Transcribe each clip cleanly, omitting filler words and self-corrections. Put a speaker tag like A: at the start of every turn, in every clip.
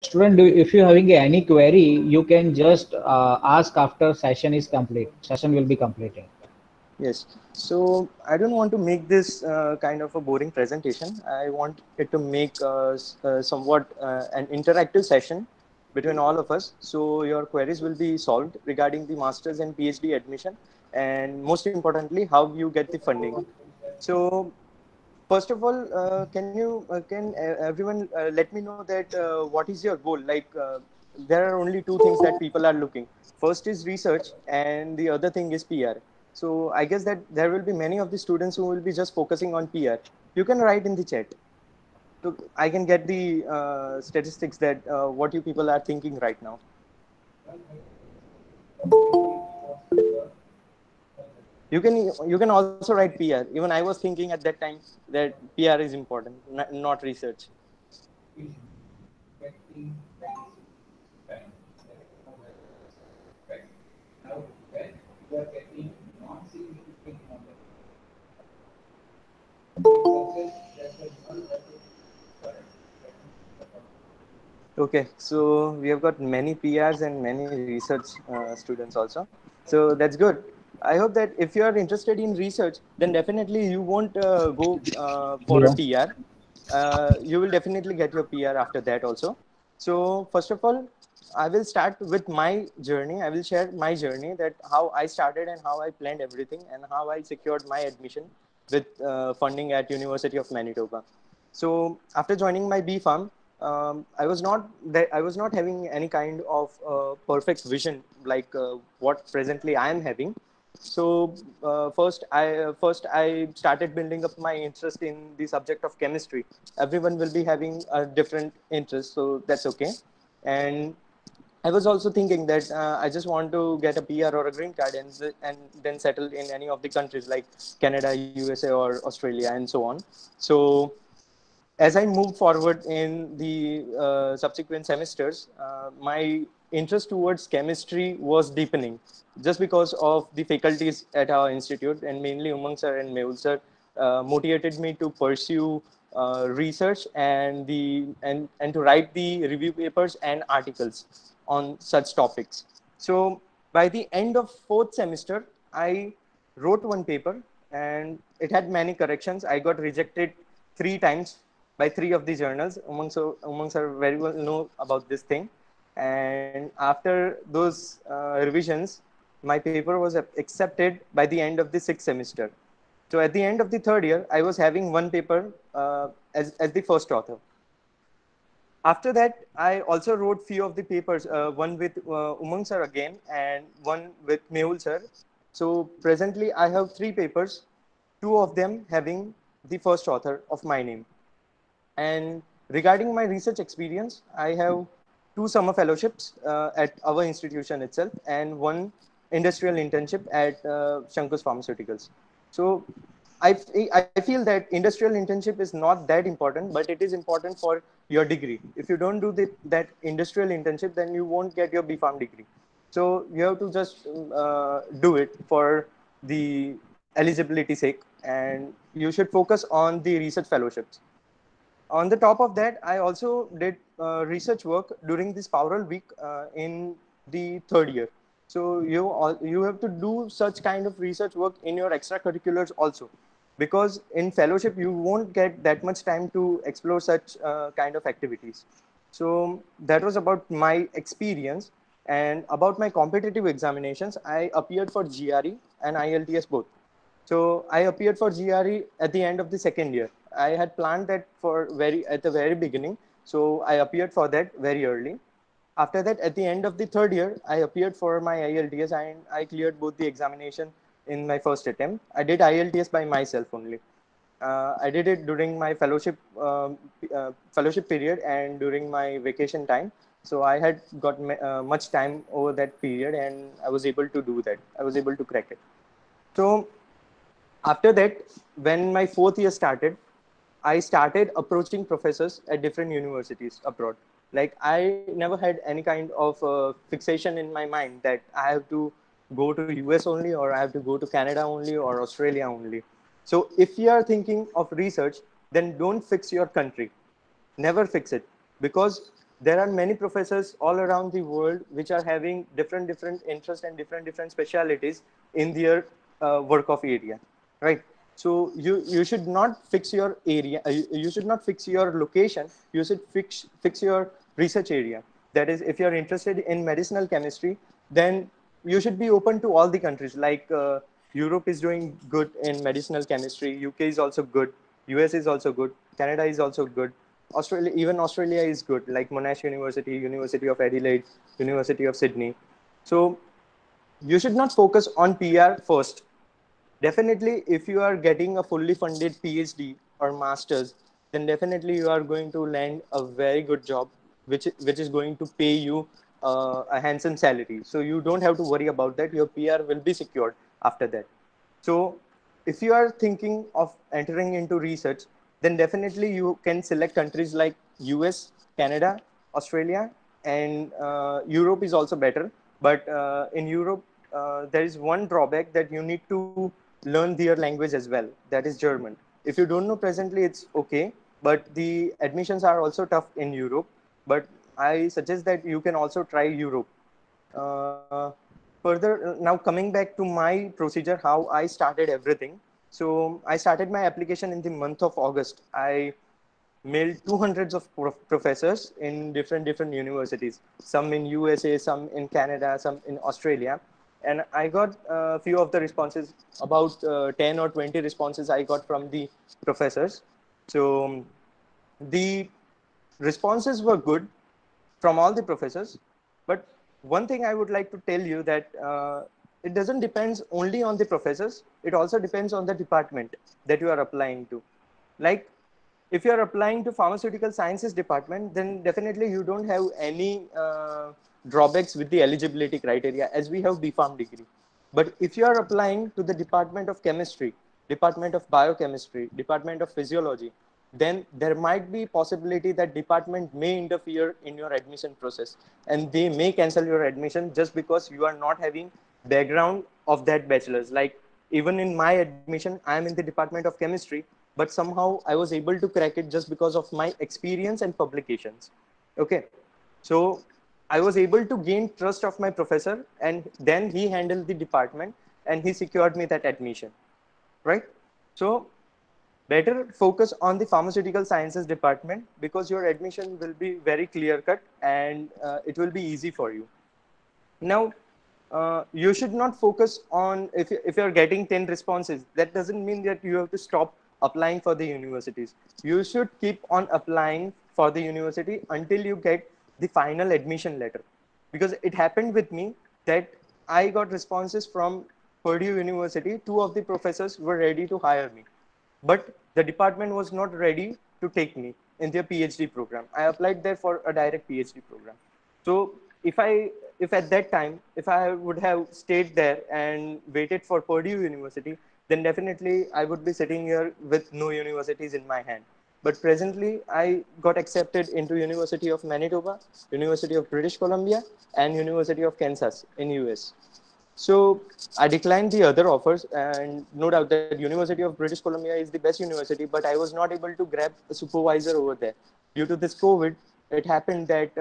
A: student, if you're having any query, you can just ask after session is complete. Session will be completed.
B: Yes. So I don't want to make this kind of a boring presentation. I want it to make somewhat an interactive session between all of us. So your queries will be solved regarding the master's and PhD admission, and most importantly, how you get the funding. So first of all, can everyone let me know that what is your goal? Like there are only two things that people are looking. First is research, and the other thing is PR. So I guess that there will be many of the students who will be just focusing on PR. You can write in the chat. So I can get the statistics that what you people are thinking right now. You can also write PR. Even I was thinking at that time that PR is important, not research. Okay, so we have got many PRs and many research students also. So that's good. I hope that if you are interested in research, then definitely you won't go for a
A: Yeah.
B: PR. You will definitely get your PR after that also. So first of all, I will start with my journey. I will share my journey, that how I started and how I planned everything and how I secured my admission with funding at University of Manitoba. So after joining my B Farm, I was not having any kind of perfect vision like what presently I am having. So first I started building up my interest in the subject of chemistry. Everyone will be having a different interest, so that's okay. And I was also thinking that I just want to get a PR or a green card and then settle in any of the countries like Canada, USA, or Australia, and so on. So as I moved forward in the subsequent semesters, my interest towards chemistry was deepening just because of the faculties at our institute, and mainly Umang sir and Mehul sir motivated me to pursue research and to write the review papers and articles on such topics. So by the end of fourth semester, I wrote one paper and it had many corrections. I got rejected three times by three of the journals. Umang sir very well know about this thing. And after those revisions, my paper was accepted by the end of the sixth semester. So at the end of the third year, I was having one paper as the first author. After that, I also wrote few of the papers, one with Umang sir again, and one with Mehul sir. So presently, I have three papers, two of them having the first author of my name. And regarding my research experience, I have two summer fellowships at our institution itself and one industrial internship at Shankus Pharmaceuticals. So I feel that industrial internship is not that important, but it is important for your degree. If you don't do that industrial internship, then you won't get your B Farm degree. So you have to just do it for the eligibility sake, and you should focus on the research fellowships. On the top of that, I also did research work during this Powral week in the third year. So you have to do such kind of research work in your extracurriculars also, because in fellowship you won't get that much time to explore such kind of activities. So that was about my experience. And about my competitive examinations, I appeared for GRE and IELTS both. So I appeared for GRE at the end of the second year. I had planned that for very at the very beginning. So I appeared for that very early. After that, at the end of the third year, I appeared for my IELTS and I cleared both the examination in my first attempt. I did IELTS by myself only. I did it during my fellowship period and during my vacation time. So I had got much time over that period, and I was able to do that. I was able to crack it. So after that, when my fourth year started, I started approaching professors at different universities abroad. Like I never had any kind of fixation in my mind that I have to go to US only, or I have to go to Canada only, or Australia only. So if you are thinking of research, then don't fix your country. Never fix it, because there are many professors all around the world which are having different interests and different specialities in their work of area, right? So you should not fix your area, you should not fix your location, you should fix your research area. That is, if you're interested in medicinal chemistry, then you should be open to all the countries. Like Europe is doing good in medicinal chemistry, UK is also good, US is also good, Canada is also good, Australia, even Australia is good, like Monash University, University of Adelaide, University of Sydney. So you should not focus on PR first. Definitely, if you are getting a fully funded PhD or master's, then definitely you are going to land a very good job, which is going to pay you a handsome salary. So you don't have to worry about that. Your PR will be secured after that. So if you are thinking of entering into research, then definitely you can select countries like US, Canada, Australia, and Europe is also better. But in Europe, there is one drawback that you need to learn their language as well. That is German. If you don't know presently, it's okay. But the admissions are also tough in Europe. But I suggest that you can also try Europe. Further, now coming back to my procedure, how I started everything. So I started my application in the month of August. I mailed 200s of professors in different universities, some in USA, some in Canada, some in Australia. And I got a few of the responses, about 10 or 20 responses I got from the professors. So the responses were good from all the professors. But one thing I would like to tell you that it doesn't depend only on the professors. It also depends on the department that you are applying to. Like if you are applying to pharmaceutical sciences department, then definitely you don't have any drawbacks with the eligibility criteria as we have BPharm degree. But if you are applying to the department of chemistry, department of biochemistry, department of physiology, then there might be possibility that department may interfere in your admission process and they may cancel your admission just because you are not having background of that bachelor's. Like even in my admission, I am in the department of chemistry, but somehow I was able to crack it just because of my experience and publications. Okay, so I was able to gain trust of my professor, and then he handled the department and he secured me that admission, right? So better focus on the pharmaceutical sciences department because your admission will be very clear cut and it will be easy for you. Now, you should not focus on if you're getting 10 responses, that doesn't mean that you have to stop applying for the universities. You should keep on applying for the university until you get the final admission letter. Because it happened with me that I got responses from Purdue University. Two of the professors were ready to hire me, but the department was not ready to take me in their PhD program. I applied there for a direct PhD program. So if at that time, if I would have stayed there and waited for Purdue University, then definitely I would be sitting here with no universities in my hand. But presently, I got accepted into University of Manitoba, University of British Columbia, and University of Kansas in US. So I declined the other offers, and no doubt that University of British Columbia is the best university, but I was not able to grab a supervisor over there due to this COVID. It happened that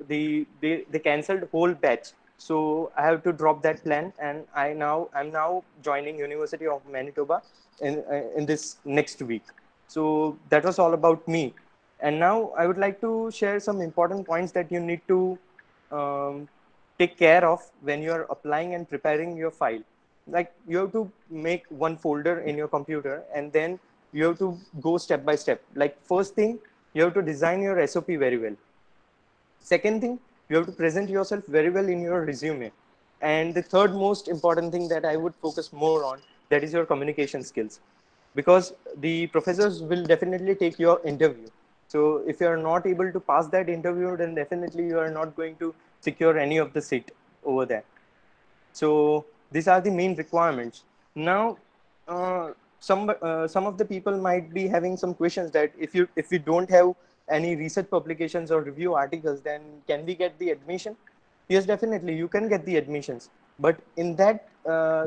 B: they cancelled whole batch, so I have to drop that plan, and I'm now joining University of Manitoba in this next week. So that was all about me, and now I would like to share some important points that you need to um, take care of when you are applying and preparing your file. Like you have to make one folder in your computer and then you have to go step by step. Like first thing, you have to design your SOP very well. Second thing, you have to present yourself very well in your resume. And the third most important thing that I would focus more on, that is your communication skills. Because the professors will definitely take your interview. So if you are not able to pass that interview, then definitely you are not going to secure any of the seat over there. So these are the main requirements. Now, some of the people might be having some questions that if we don't have any research publications or review articles, then can we get the admission? Yes, definitely you can get the admissions. But in that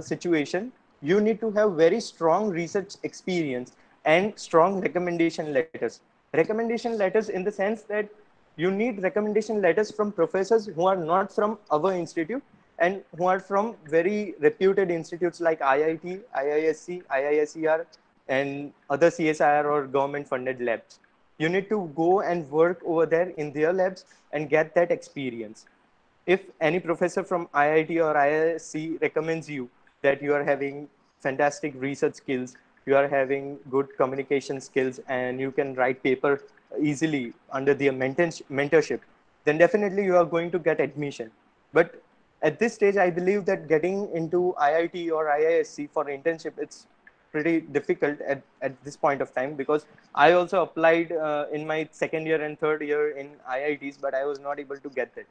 B: situation, you need to have very strong research experience and strong recommendation letters. Recommendation letters in the sense that you need recommendation letters from professors who are not from our institute and who are from very reputed institutes like IIT, IISc, IISER, and other CSIR or government funded labs. You need to go and work over there in their labs and get that experience. If any professor from IIT or IISc recommends you that you are having fantastic research skills, you are having good communication skills, and you can write paper easily under their mentorship, then definitely you are going to get admission. But at this stage, I believe that getting into IIT or IISc for internship, it's pretty difficult at this point of time, because I also applied in my second year and third year in IITs, but I was not able to get that.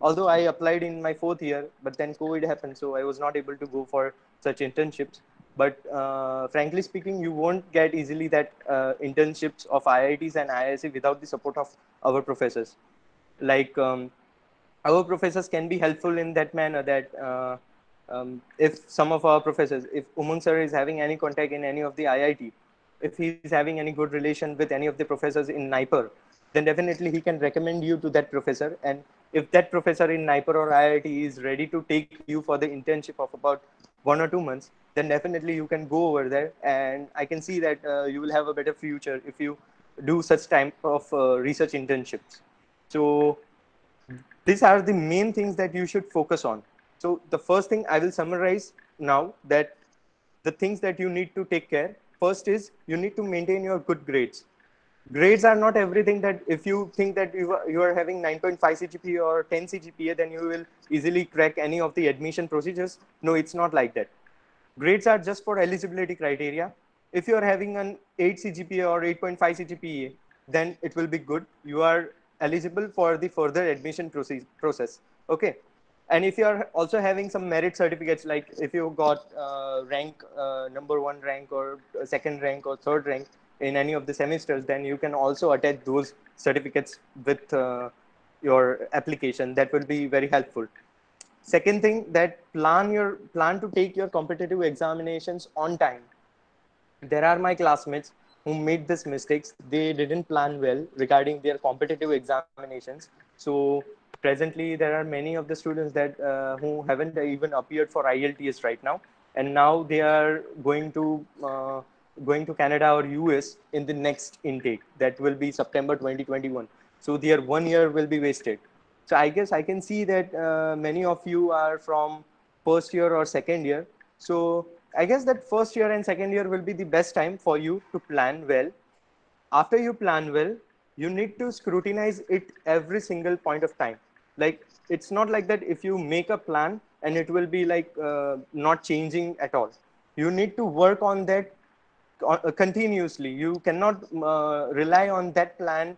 B: Although I applied in my fourth year, but then COVID happened, so I was not able to go for such internships. But frankly speaking, you won't get easily that internships of IITs and IISc without the support of our professors. Like our professors can be helpful in that manner that if some of our professors, if Umang sir is having any contact in any of the IIT, if he is having any good relation with any of the professors in NIPER, then definitely he can recommend you to that professor. And if that professor in NIPER or IIT is ready to take you for the internship of about 1 or 2 months, then definitely you can go over there. And I can see that you will have a better future if you do such type of research internships. So these are the main things that you should focus on. So the first thing I will summarize now, that the things that you need to take care. First is you need to maintain your good grades. Grades are not everything. That if you think that you are having 9.5 CGPA or 10 CGPA, then you will easily crack any of the admission procedures. No, it's not like that. Grades are just for eligibility criteria. If you are having an 8 CGPA or 8.5 CGPA, then it will be good. You are eligible for the further admission process. Okay. And if you are also having some merit certificates, like if you got rank, number one rank or second rank or third rank in any of the semesters, then you can also attach those certificates with your application. That will be very helpful. Second thing, that plan to take your competitive examinations on time. There are my classmates who made these mistakes. They didn't plan well regarding their competitive examinations. So presently there are many of the students that who haven't even appeared for IELTS right now, and now they are going to Canada or US in the next intake. That will be September 2021. So their 1 year will be wasted. So I guess I can see that many of you are from first year or second year. So I guess that first year and second year will be the best time for you to plan well. After you plan well, you need to scrutinize it every single point of time. Like, it's not like that if you make a plan and it will be like not changing at all. You need to work on that continuously. You cannot rely on that plan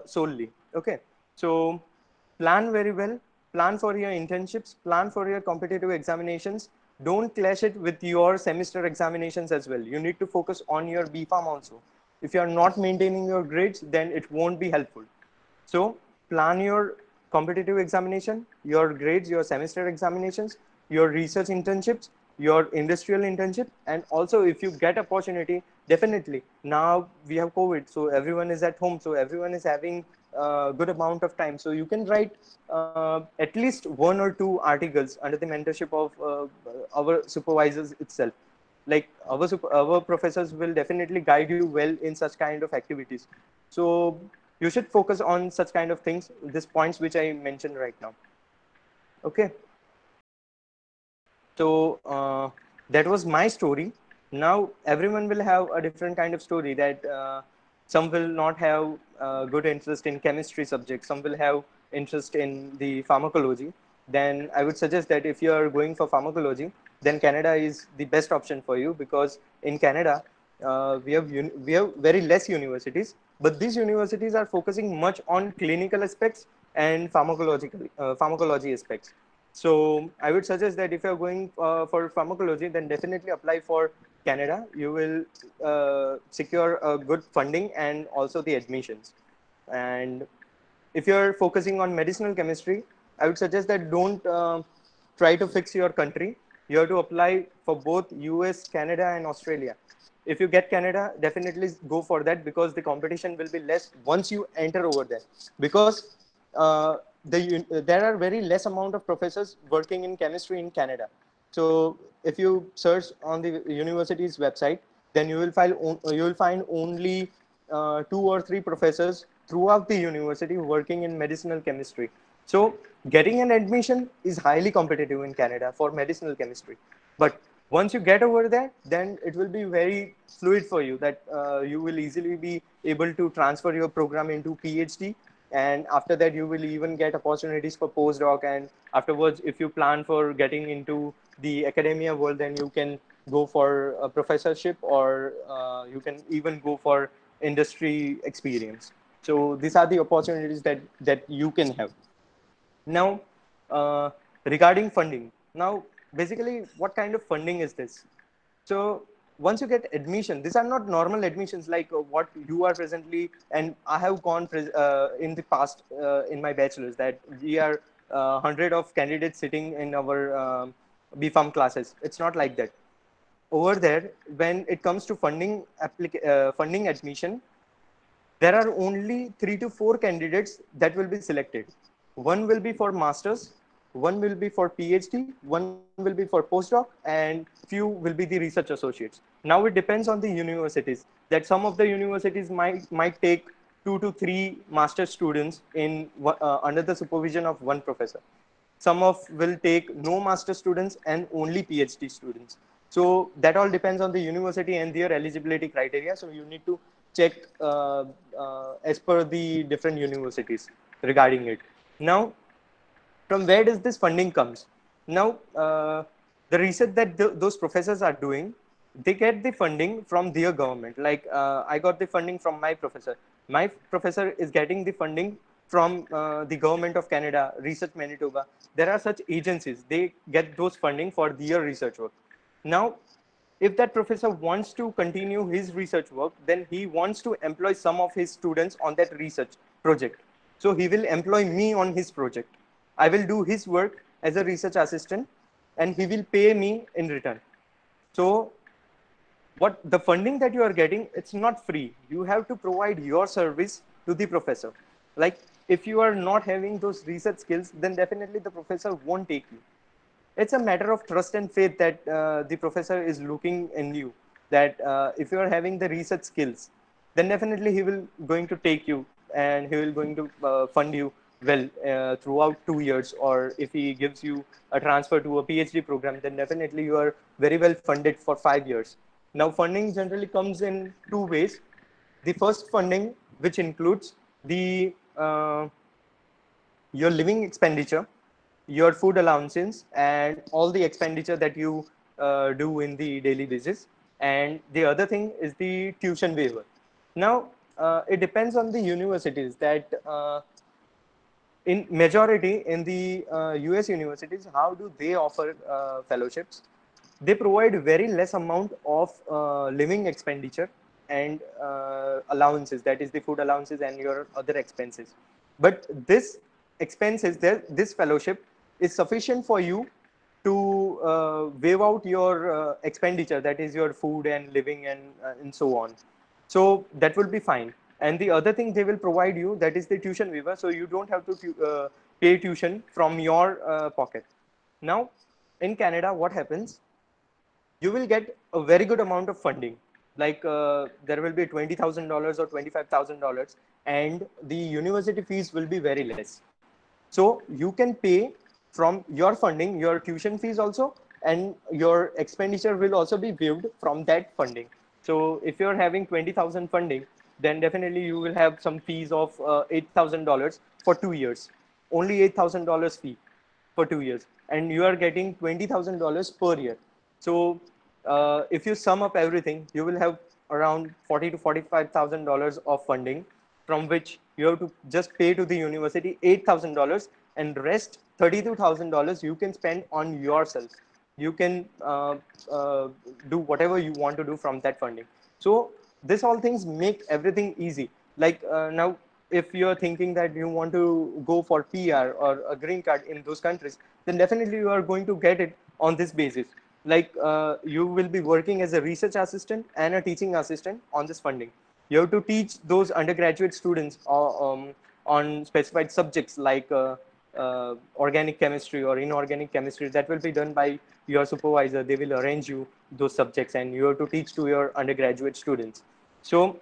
B: solely. Okay. So plan very well, plan for your internships, plan for your competitive examinations. Don't clash it with your semester examinations as well. You need to focus on your BPharm also. If you are not maintaining your grades, then it won't be helpful. So plan your competitive examination, your grades, your semester examinations, your research internships, your industrial internship, and also if you get opportunity, definitely. Now we have COVID, so everyone is at home, so everyone is having a good amount of time. So you can write at least 1 or 2 articles under the mentorship of our supervisors itself. Like our professors will definitely guide you well in such kind of activities. So you should focus on such kind of things, these points which I mentioned right now. Okay. So that was my story. Now everyone will have a different kind of story. That some will not have good interest in chemistry subjects. Some will have interest in the pharmacology. Then I would suggest that if you are going for pharmacology, then Canada is the best option for you, because in Canada we have very less universities, but these universities are focusing much on clinical aspects and pharmacology aspects. So I would suggest that if you're going for pharmacology, then definitely apply for Canada. You will secure a good funding and also the admissions. And if you're focusing on medicinal chemistry, I would suggest that don't try to fix your country. You have to apply for both US, Canada, and Australia. if you get Canada, definitely go for that, because the competition will be less once you enter over there, because there are very less amount of professors working in chemistry in Canada. So if you search on the university's website, then you will find only 2 or 3 professors throughout the university working in medicinal chemistry. So getting an admission is highly competitive in Canada for medicinal chemistry. But once you get over there, then it will be very fluid for you, that you will easily be able to transfer your program into PhD. And after that, you will even get opportunities for postdoc. And afterwards, if you plan for getting into the academia world, then you can go for a professorship, or you can even go for industry experience. So these are the opportunities that you can have. Now, uh, regarding funding, now basically, what kind of funding is this? So once you get admission, these are not normal admissions like what you are presently, and I have gone in the past in my bachelor's, that we are 100 of candidates sitting in our BPharm classes. It's not like that. Over there, when it comes to funding admission, there are only 3 to 4 candidates that will be selected. One will be for masters, one will be for PhD, one will be for postdoc, and few will be the research associates. Now it depends on the universities, that some of the universities might take 2 to 3 master students in under the supervision of one professor. Some of will take no master students and only PhD students. So that all depends on the university and their eligibility criteria. So you need to check as per the different universities regarding it. Now, from where does this funding comes? Now, the research that those professors are doing, they get the funding from their government. Like I got the funding from my professor. My professor is getting the funding from the government of Canada, Research Manitoba. There are such agencies. They get those funding for their research work. Now, if that professor wants to continue his research work, then he wants to employ some of his students on that research project. So he will employ me on his project. I will do his work as a research assistant, and he will pay me in return. So what the funding that you are getting, it's not free. You have to provide your service to the professor. Like if you are not having those research skills, then definitely the professor won't take you. It's a matter of trust and faith that the professor is looking in you, that if you are having the research skills, then definitely he will going to take you, and he will going to fund you well throughout 2 years. Or if he gives you a transfer to a PhD program, then definitely you are very well funded for 5 years. Now funding generally comes in 2 ways. The first funding, which includes the your living expenditure, your food allowances, and all the expenditure that you do in the daily basis. And the other thing is the tuition waiver. Now, it depends on the universities, that in majority in the US universities, how do they offer fellowships? They provide very less amount of living expenditure and allowances, that is the food allowances and your other expenses. But this expenses, this fellowship is sufficient for you to waive out your expenditure, that is your food and living and so on. So that will be fine. And the other thing they will provide you, that is the tuition waiver. So you don't have to pay tuition from your pocket. Now, in Canada, what happens? You will get a very good amount of funding. Like there will be $20,000 or $25,000, and the university fees will be very less. So you can pay from your funding, your tuition fees also, and your expenditure will also be waived from that funding. So if you're having 20,000 funding, then definitely you will have some fees of $8,000 for 2 years. Only $8,000 fee for 2 years, and you are getting $20,000 per year. So if you sum up everything, you will have around $40,000 to $45,000 of funding, from which you have to just pay to the university $8,000, and rest $32,000 you can spend on yourself. You can do whatever you want to do from that funding. So this all things make everything easy. Like now, if you're thinking that you want to go for PR or a green card in those countries, then definitely you are going to get it on this basis. like you will be working as a research assistant and a teaching assistant on this funding. You have to teach those undergraduate students on specified subjects like organic chemistry or inorganic chemistry. That will be done by your supervisor. They will arrange you those subjects and you have to teach to your undergraduate students. So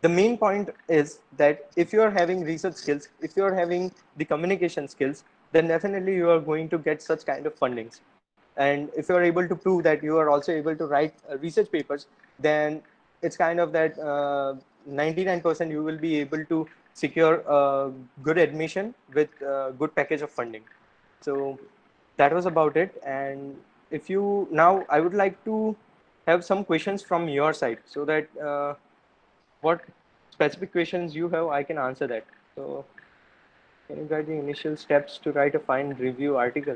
B: the main point is that if you are having research skills, if you are having the communication skills, then definitely you are going to get such kind of fundings. And if you are able to prove that you are also able to write research papers, then it's kind of that 99% you will be able to secure a good admission with a good package of funding. So that was about it. And if you now, I would like to have some questions from your side so that what specific questions you have, I can answer that. So, can you guide the initial steps to write a fine review article?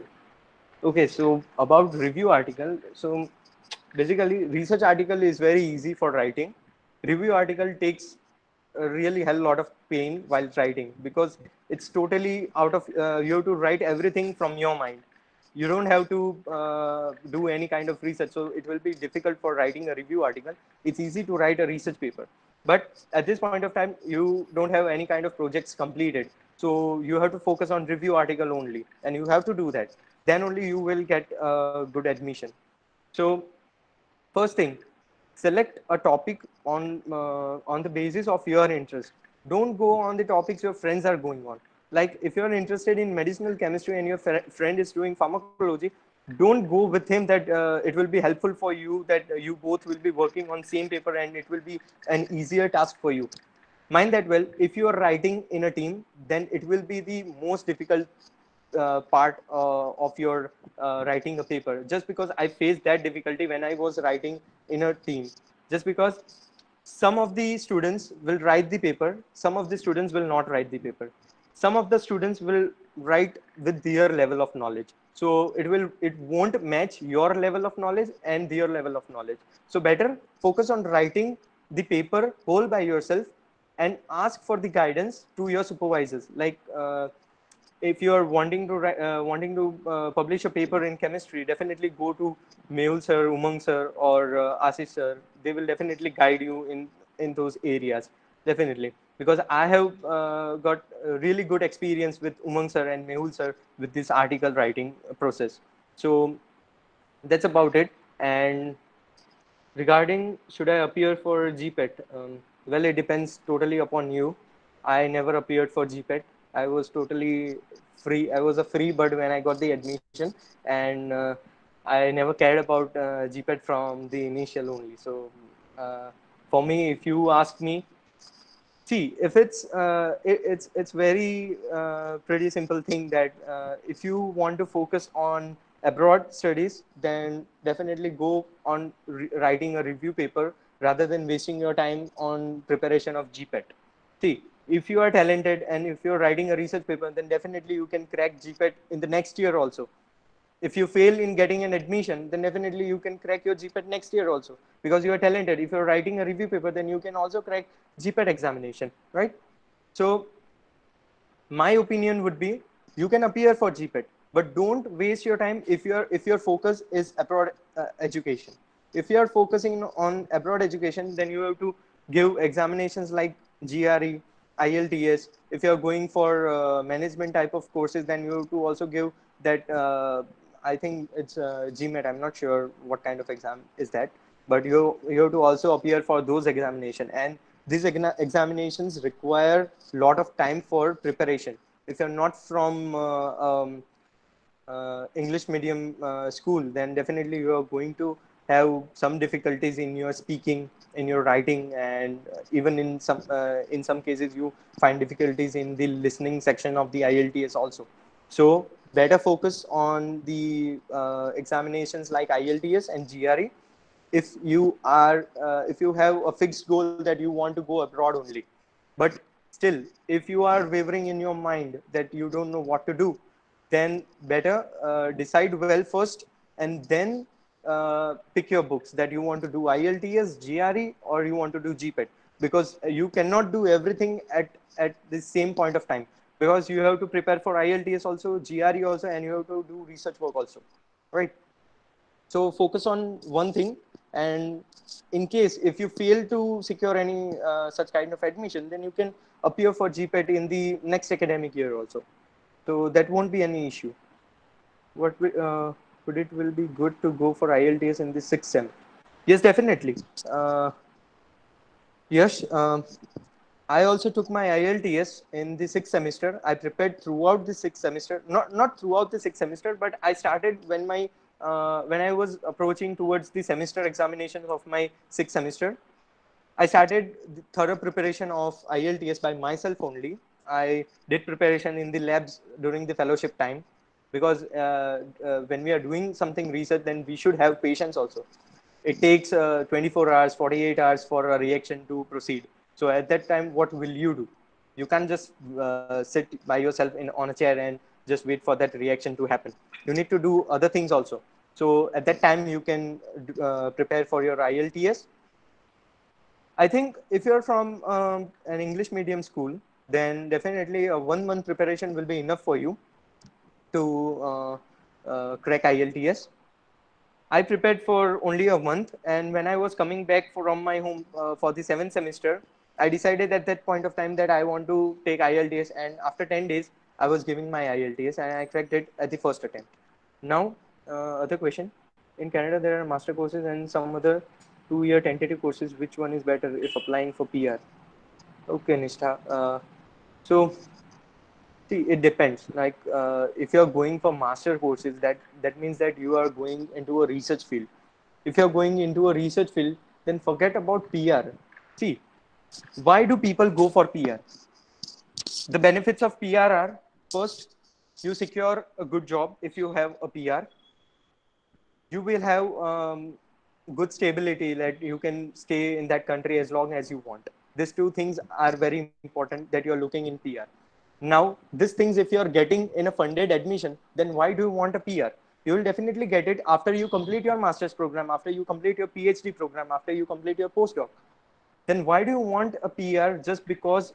B: Okay, so about review article, so basically research article is very easy for writing. Review article takes a really hell lot of pain while writing because it's totally out of you have to write everything from your mind. You don't have to do any kind of research, so it will be difficult for writing a review article. It's easy to write a research paper, but at this point of time you don't have any kind of projects completed, so you have to focus on review article only, and you have to do that. Then only you will get a good admission. So first thing, select a topic on the basis of your interest. Don't go on the topics your friends are going on. Like if you're interested in medicinal chemistry and your friend is doing pharmacology, don't go with him that it will be helpful for you, that you both will be working on same paper and it will be an easier task for you. Mind that well, if you are writing in a team, then it will be the most difficult part of your writing a paper. Just because I faced that difficulty when I was writing in a team, just because some of the students will write the paper, some of the students will not write the paper, some of the students will write with their level of knowledge, so it won't match your level of knowledge and their level of knowledge. So better focus on writing the paper whole by yourself and ask for the guidance to your supervisors. Like if you are wanting to publish a paper in chemistry, definitely go to Mehul sir, Umang sir, or Ashish sir. They will definitely guide you in those areas. Definitely, because I have got a really good experience with Umang sir and Mehul sir with this article writing process. So that's about it. And regarding should I appear for GPET? Well, it depends totally upon you. I never appeared for GPET. I was totally free. I was a free bird when I got the admission, and I never cared about GPET from the initial only. So, uh, for me, if you ask me, see, if it's very pretty simple thing that if you want to focus on abroad studies, then definitely go on writing a review paper rather than wasting your time on preparation of GPET. See, if you are talented and if you're writing a research paper, then definitely you can crack GPET in the next year also. If you fail in getting an admission, then definitely you can crack your GPET next year also because you are talented. If you're writing a review paper, then you can also crack GPET examination, right? So my opinion would be you can appear for GPET, but don't waste your time if your focus is abroad education. If you are focusing on abroad education, then you have to give examinations like GRE, IELTS. If you are going for management type of courses, then you have to also give that. I think it's GMAT. I'm not sure what kind of exam is that, but you have to also appear for those examination, and these examinations require a lot of time for preparation. If you're not from English medium school, then definitely you are going to have some difficulties in your speaking, in your writing, and even in some cases you find difficulties in the listening section of the IELTS also. So better focus on the examinations like IELTS and GRE if you have a fixed goal that you want to go abroad only. But still, if you are wavering in your mind that you don't know what to do, then better decide well first and then pick your books that you want to do IELTS, GRE, or you want to do GPET, because you cannot do everything at the same point of time, because you have to prepare for IELTS also, GRE also, and you have to do research work also, right? So focus on one thing, and in case if you fail to secure any such kind of admission, then you can appear for GPET in the next academic year also. So that won't be any issue. Would it will be good to go for IELTS in the sixth sem? Yes, definitely. Yes, I also took my IELTS in the sixth semester. I prepared throughout the sixth semester, not throughout the sixth semester, but I started when I was approaching towards the semester examinations of my sixth semester. I started the thorough preparation of IELTS by myself only. I did preparation in the labs during the fellowship time, because when we are doing something research, then we should have patience also. It takes 24 hours, 48 hours for a reaction to proceed. So at that time, what will you do? You can't just sit by yourself on a chair and just wait for that reaction to happen. You need to do other things also. So at that time, you can prepare for your IELTS. I think if you're from an English medium school, then definitely a 1 month preparation will be enough for you to crack IELTS. I prepared for only a month, and when I was coming back from my home for the seventh semester, I decided at that point of time that I want to take IELTS, and after 10 days, I was giving my IELTS, and I cracked it at the first attempt. Now, other question. In Canada, there are master courses and some other 2 year tentative courses. Which one is better if applying for PR? Okay, Nishtha. So see, it depends. Like, if you're going for master courses, that means that you are going into a research field. If you're going into a research field, then forget about PR. See, why do people go for PR? The benefits of PR are: first, you secure a good job if you have a PR. You will have good stability, that you can stay in that country as long as you want. These two things are very important that you're looking in PR. Now, these things, if you're getting in a funded admission, then why do you want a PR? You will definitely get it after you complete your master's program, after you complete your PhD program, after you complete your postdoc. Then why do you want a PR just because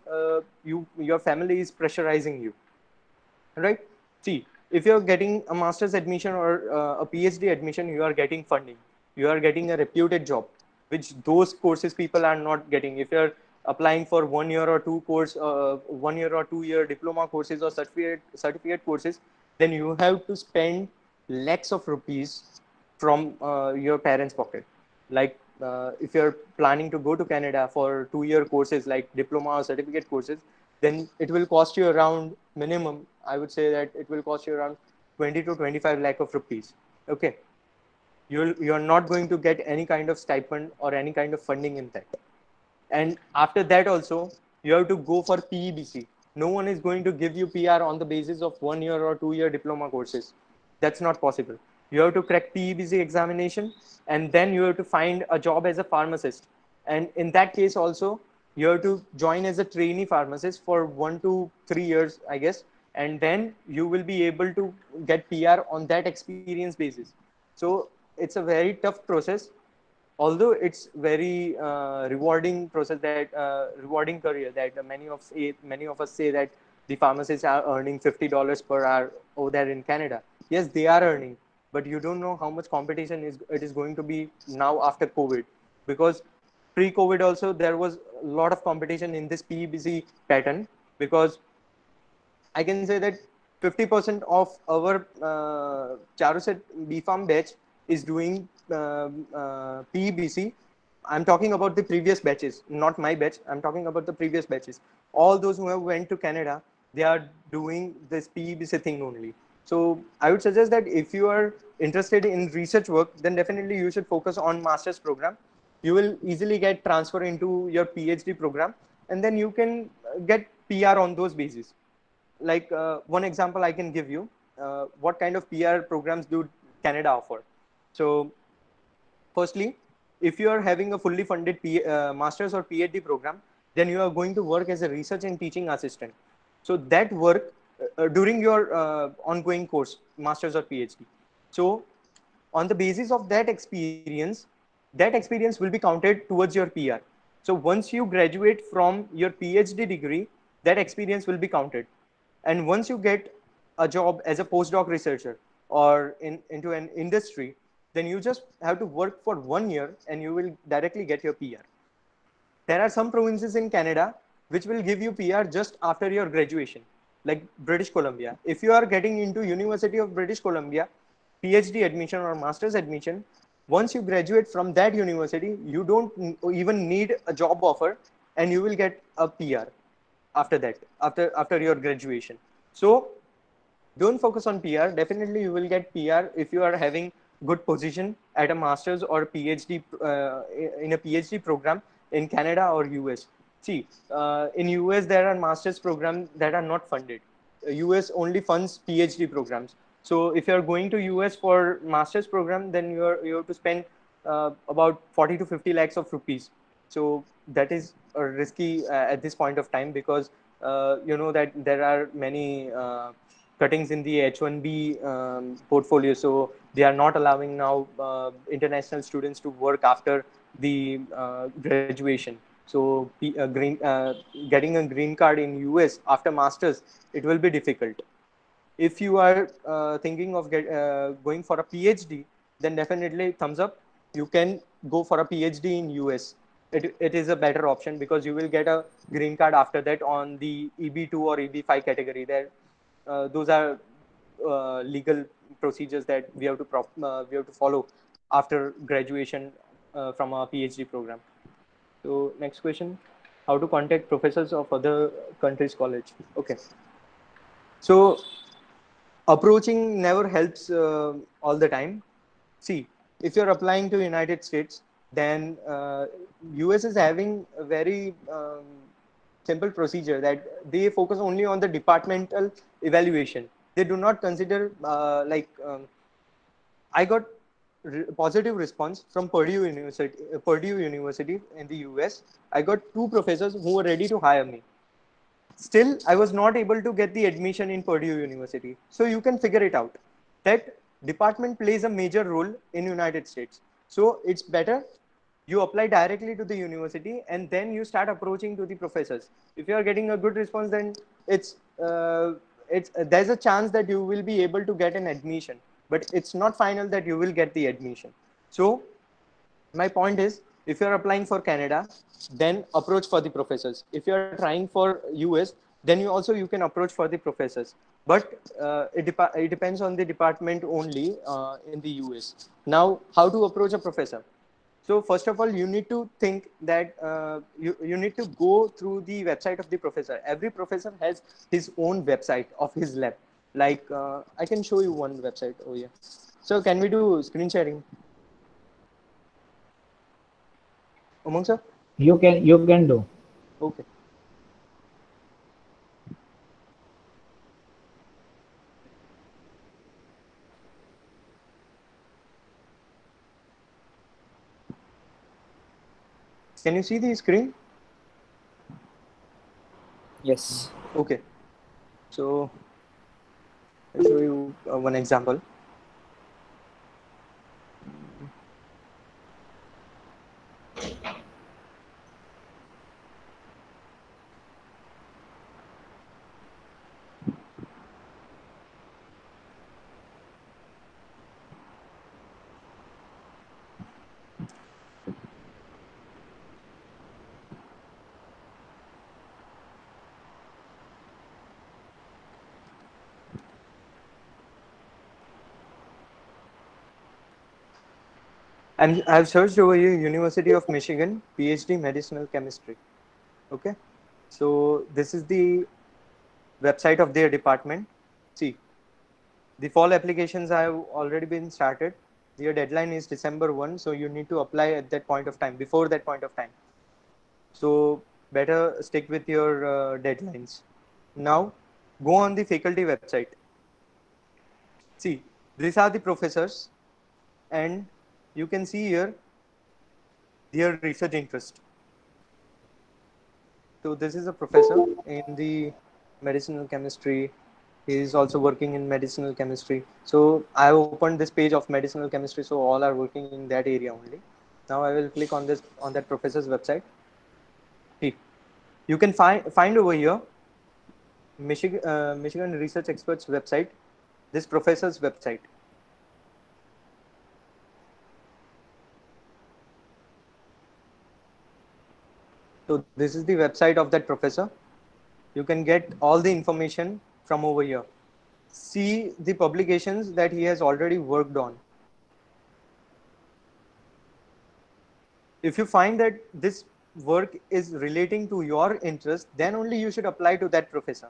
B: your family is pressurizing you? Right? See, if you're getting a master's admission or a PhD admission, you are getting funding, you are getting a reputed job, which those courses people are not getting. If you're applying for 1 year or two course 1 year or 2 year diploma courses or certificate courses, then you have to spend lakhs of rupees from your parents pocket. Like, if you're planning to go to Canada for 2 year courses like diploma or certificate courses, then it will cost you around minimum. I would say that it will cost you around 20 to 25 lakh of rupees. Okay, you're not going to get any kind of stipend or any kind of funding in that. And after that also, you have to go for PEBC. No one is going to give you PR on the basis of 1 year or 2 year diploma courses. That's not possible. You have to crack PEBC examination, and then you have to find a job as a pharmacist. And in that case also, you have to join as a trainee pharmacist for 1 to 3 years, I guess. And then you will be able to get PR on that experience basis. So it's a very tough process, although it's very rewarding process, that rewarding career, that many of us say that the pharmacists are earning $50 per hour over there in Canada. Yes, they are earning, but you don't know how much competition is going to be now after COVID, because pre-COVID also there was a lot of competition in this PEBC pattern, because I can say that 50% of our Charuset BPharm batch is doing PEBC. I'm talking about the previous batches, not my batch. I'm talking about the previous batches. All those who have went to Canada, they are doing this PEBC thing only. So I would suggest that if you are interested in research work, then definitely you should focus on master's program. You will easily get transfer into your PhD program, and then you can get PR on those bases. Like, one example I can give you, what kind of PR programs do Canada offer. So firstly, if you are having a fully funded master's or PhD program, then you are going to work as a research and teaching assistant. So that work during your ongoing course, master's or PhD. So on the basis of that experience will be counted towards your PR. So once you graduate from your PhD degree, that experience will be counted. And once you get a job as a postdoc researcher or into an industry, then you just have to work for 1 year and you will directly get your PR. There are some provinces in Canada which will give you PR just after your graduation, like British Columbia. If you are getting into University of British Columbia, PhD admission or master's admission, once you graduate from that university, you don't even need a job offer and you will get a PR after that, after your graduation. So don't focus on PR. Definitely you will get PR if you are having good position at a master's or PhD in a PhD program in Canada or US. See, in US there are master's programs that are not funded. US only funds PhD programs. So if you are going to US for master's program, then you have to spend about 40 to 50 lakhs of rupees. So that is risky at this point of time, because you know that there are many cuttings in the H1B portfolio. So they are not allowing now international students to work after the graduation. So getting a green card in US after masters, it will be difficult. If you are thinking of going for a PhD, then definitely thumbs up. You can go for a PhD in US. It is a better option because you will get a green card after that on the EB2 or EB5 category. There, those are legal procedures that we have to follow after graduation from a PhD program. So next question: how to contact professors of other countries' college? Okay, so approaching never helps all the time. See, if you're applying to United States, then US is having a very simple procedure that they focus only on the departmental evaluation. They do not consider I got positive response from Purdue University in the US. I got two professors who were ready to hire me. Still, I was not able to get the admission in Purdue University. So you can figure it out that department plays a major role in United States. So it's better you apply directly to the university and then you start approaching to the professors. If you are getting a good response, then it's there's a chance that you will be able to get an admission, but it's not final that you will get the admission. So my point is, if you're applying for Canada, then approach for the professors. If you're trying for US, then you can approach for the professors. But it depends on the department only in the US. Now, how to approach a professor? So first of all, you need to think that you need to go through the website of the professor. Every professor has his own website of his lab. Like I can show you one website over here. So can we do screen sharing? Umang sir?
A: You can do.
B: Okay. Can you see the screen?
C: Yes.
B: Okay. So I'll show you one example. I've searched over here University of Michigan, PhD Medicinal Chemistry. Okay. So this is the website of their department. See, the fall applications have already been started. Your deadline is December 1, so you need to apply at that point of time, before that point of time. So better stick with your deadlines. Now, go on the faculty website. See, these are the professors, and you can see here their research interest. So this is a professor in the medicinal chemistry. He is also working in medicinal chemistry. So I have opened this page of medicinal chemistry, so all are working in that area only. Now I will click on that professor's website. See, you can find over here Michigan Research Experts website, this professor's website. So this is the website of that professor. You can get all the information from over here. See the publications that he has already worked on. If you find that this work is relating to your interest, then only you should apply to that professor.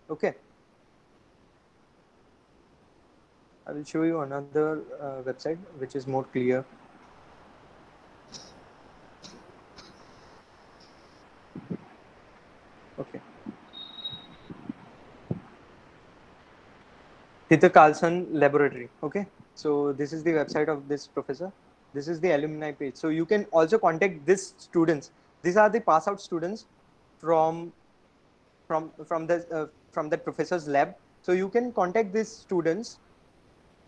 B: Okay. I will show you another website which is more clear. Okay. Hither Carlson Laboratory. Okay. So this is the website of this professor. This is the alumni page. So you can also contact these students. These are the pass out students from from that professor's lab. So you can contact these students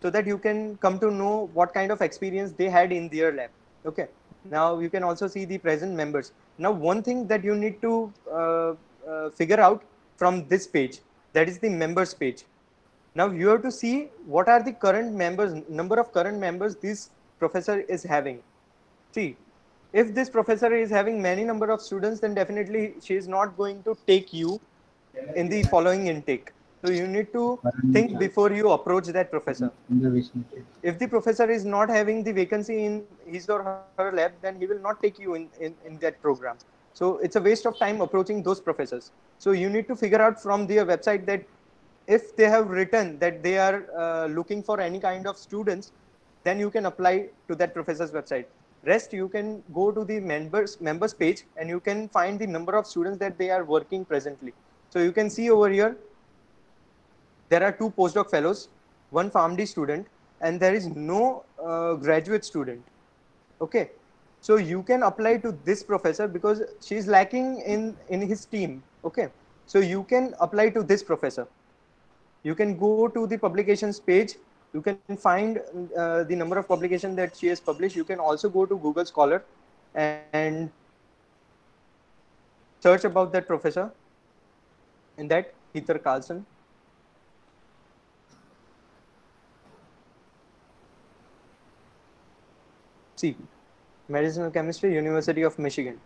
B: so that you can come to know what kind of experience they had in their lab. Okay. Now you can also see the present members. Now one thing that you need to figure out from this page, that is the members page. Now you have to see what are the current members, number of current members this professor is having. See, if this professor is having many number of students, then definitely she is not going to take you in the following intake. So you need to think before you approach that professor. If the professor is not having the vacancy in his or her lab, then he will not take you in that program. So it's a waste of time approaching those professors. So you need to figure out from their website that if they have written that they are looking for any kind of students, then you can apply to that professor's website. Rest, you can go to the members page and you can find the number of students that they are working presently. So you can see over here, there are 2 postdoc fellows, 1 PharmD student, and there is no graduate student. Okay. So you can apply to this professor because she is lacking in his team. Okay. So you can apply to this professor. You can go to the publications page. You can find the number of publications that she has published. You can also go to Google Scholar and search about that professor, in that Heather Carlson. See, medicinal chemistry, University of Michigan.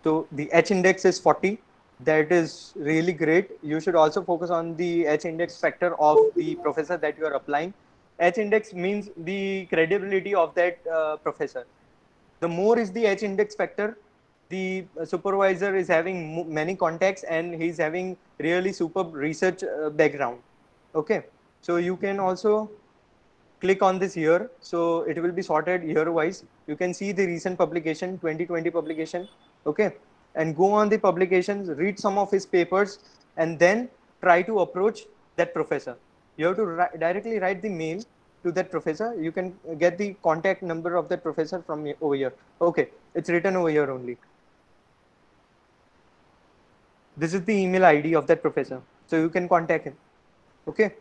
B: So the H index is 40. That is really great. You should also focus on the H index factor of the professor that you are applying. H index means the credibility of that professor. The more is the H index factor, the supervisor is having many contacts and he's having really superb research background. Okay. So you can also click on this here. So it will be sorted year wise. You can see the recent publication, 2020 publication. Okay. And go on the publications, read some of his papers, and then try to approach that professor. You have to directly write the mail to that professor. You can get the contact number of that professor from over here. Okay. It's written over here only. This is the email ID of that professor. So you can contact him. Okay.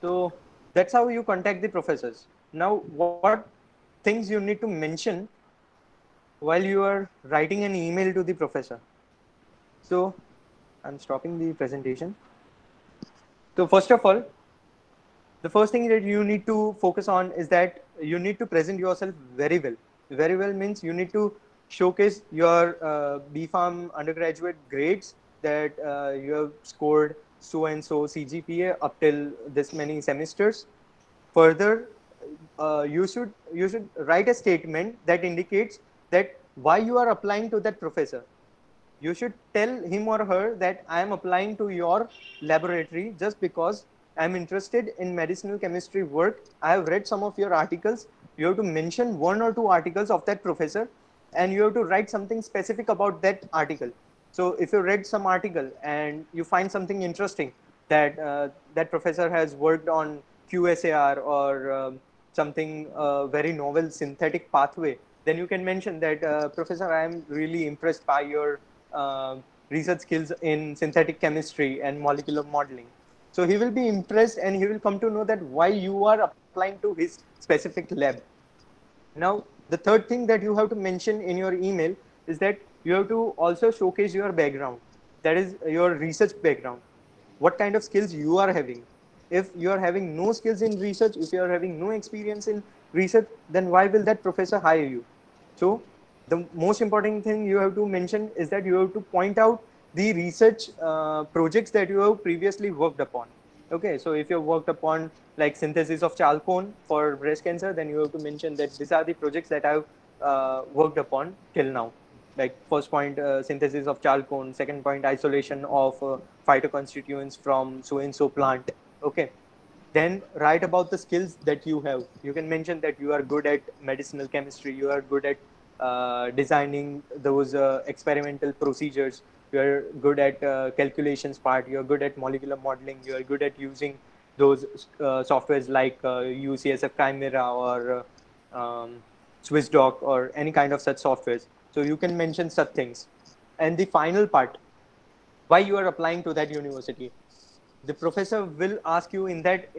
B: So that's how you contact the professors. Now, what things you need to mention while you are writing an email to the professor? So I'm stopping the presentation. So first of all, the first thing that you need to focus on is that you need to present yourself very well. Very well means you need to showcase your BPharm undergraduate grades, that you have scored so and so CGPA up till this many semesters. Further, you should write a statement that indicates that why you are applying to that professor. You should tell him or her that I am applying to your laboratory just because I am interested in medicinal chemistry work. I have read some of your articles. You have to mention 1 or 2 articles of that professor, and you have to write something specific about that article. So if you read some article and you find something interesting, that that professor has worked on QSAR or something very novel synthetic pathway, then you can mention that Professor, I am really impressed by your research skills in synthetic chemistry and molecular modeling. So he will be impressed and he will come to know that why you are applying to his specific lab. Now, the third thing that you have to mention in your email is that you have to also showcase your background. That is your research background. What kind of skills you are having. If you are having no skills in research, if you are having no experience in research, then why will that professor hire you? So The most important thing you have to mention is that you have to point out the research projects that you have previously worked upon. Okay, so if you have worked upon like synthesis of chalcone for breast cancer, then you have to mention that these are the projects that I've worked upon till now. Like first point, synthesis of chalcone. Second point, isolation of phytoconstituents from so and so plant. Okay, then write about the skills that you have. You can mention that you are good at medicinal chemistry, you are good at designing those experimental procedures, you are good at calculations part, you are good at molecular modeling, you are good at using those softwares like UCSF Chimera or SwissDoc or any kind of such softwares. So you can mention such things. And the final part, why you are applying to that university. The professor will ask you in that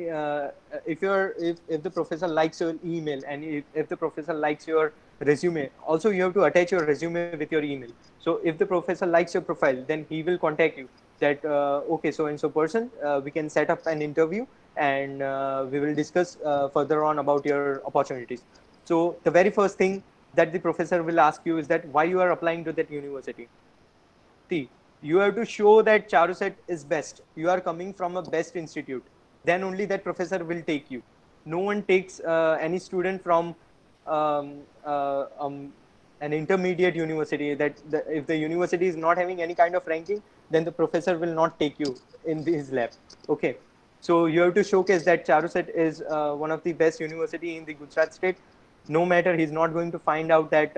B: if the professor likes your email, and if the professor likes your resume, also you have to attach your resume with your email. So if the professor likes your profile, then he will contact you that okay, so and so person, we can set up an interview, and we will discuss further on about your opportunities. So the very first thing that the professor will ask you is that why you are applying to that university. See, you have to show that Charuset is best. You are coming from a best institute. Then only that professor will take you. No one takes any student from um, uh, um, an intermediate university. If the university is not having any kind of ranking, then the professor will not take you in his lab. Okay. So you have to showcase that Charuset is one of the best university in the Gujarat state. No matter, he's not going to find out that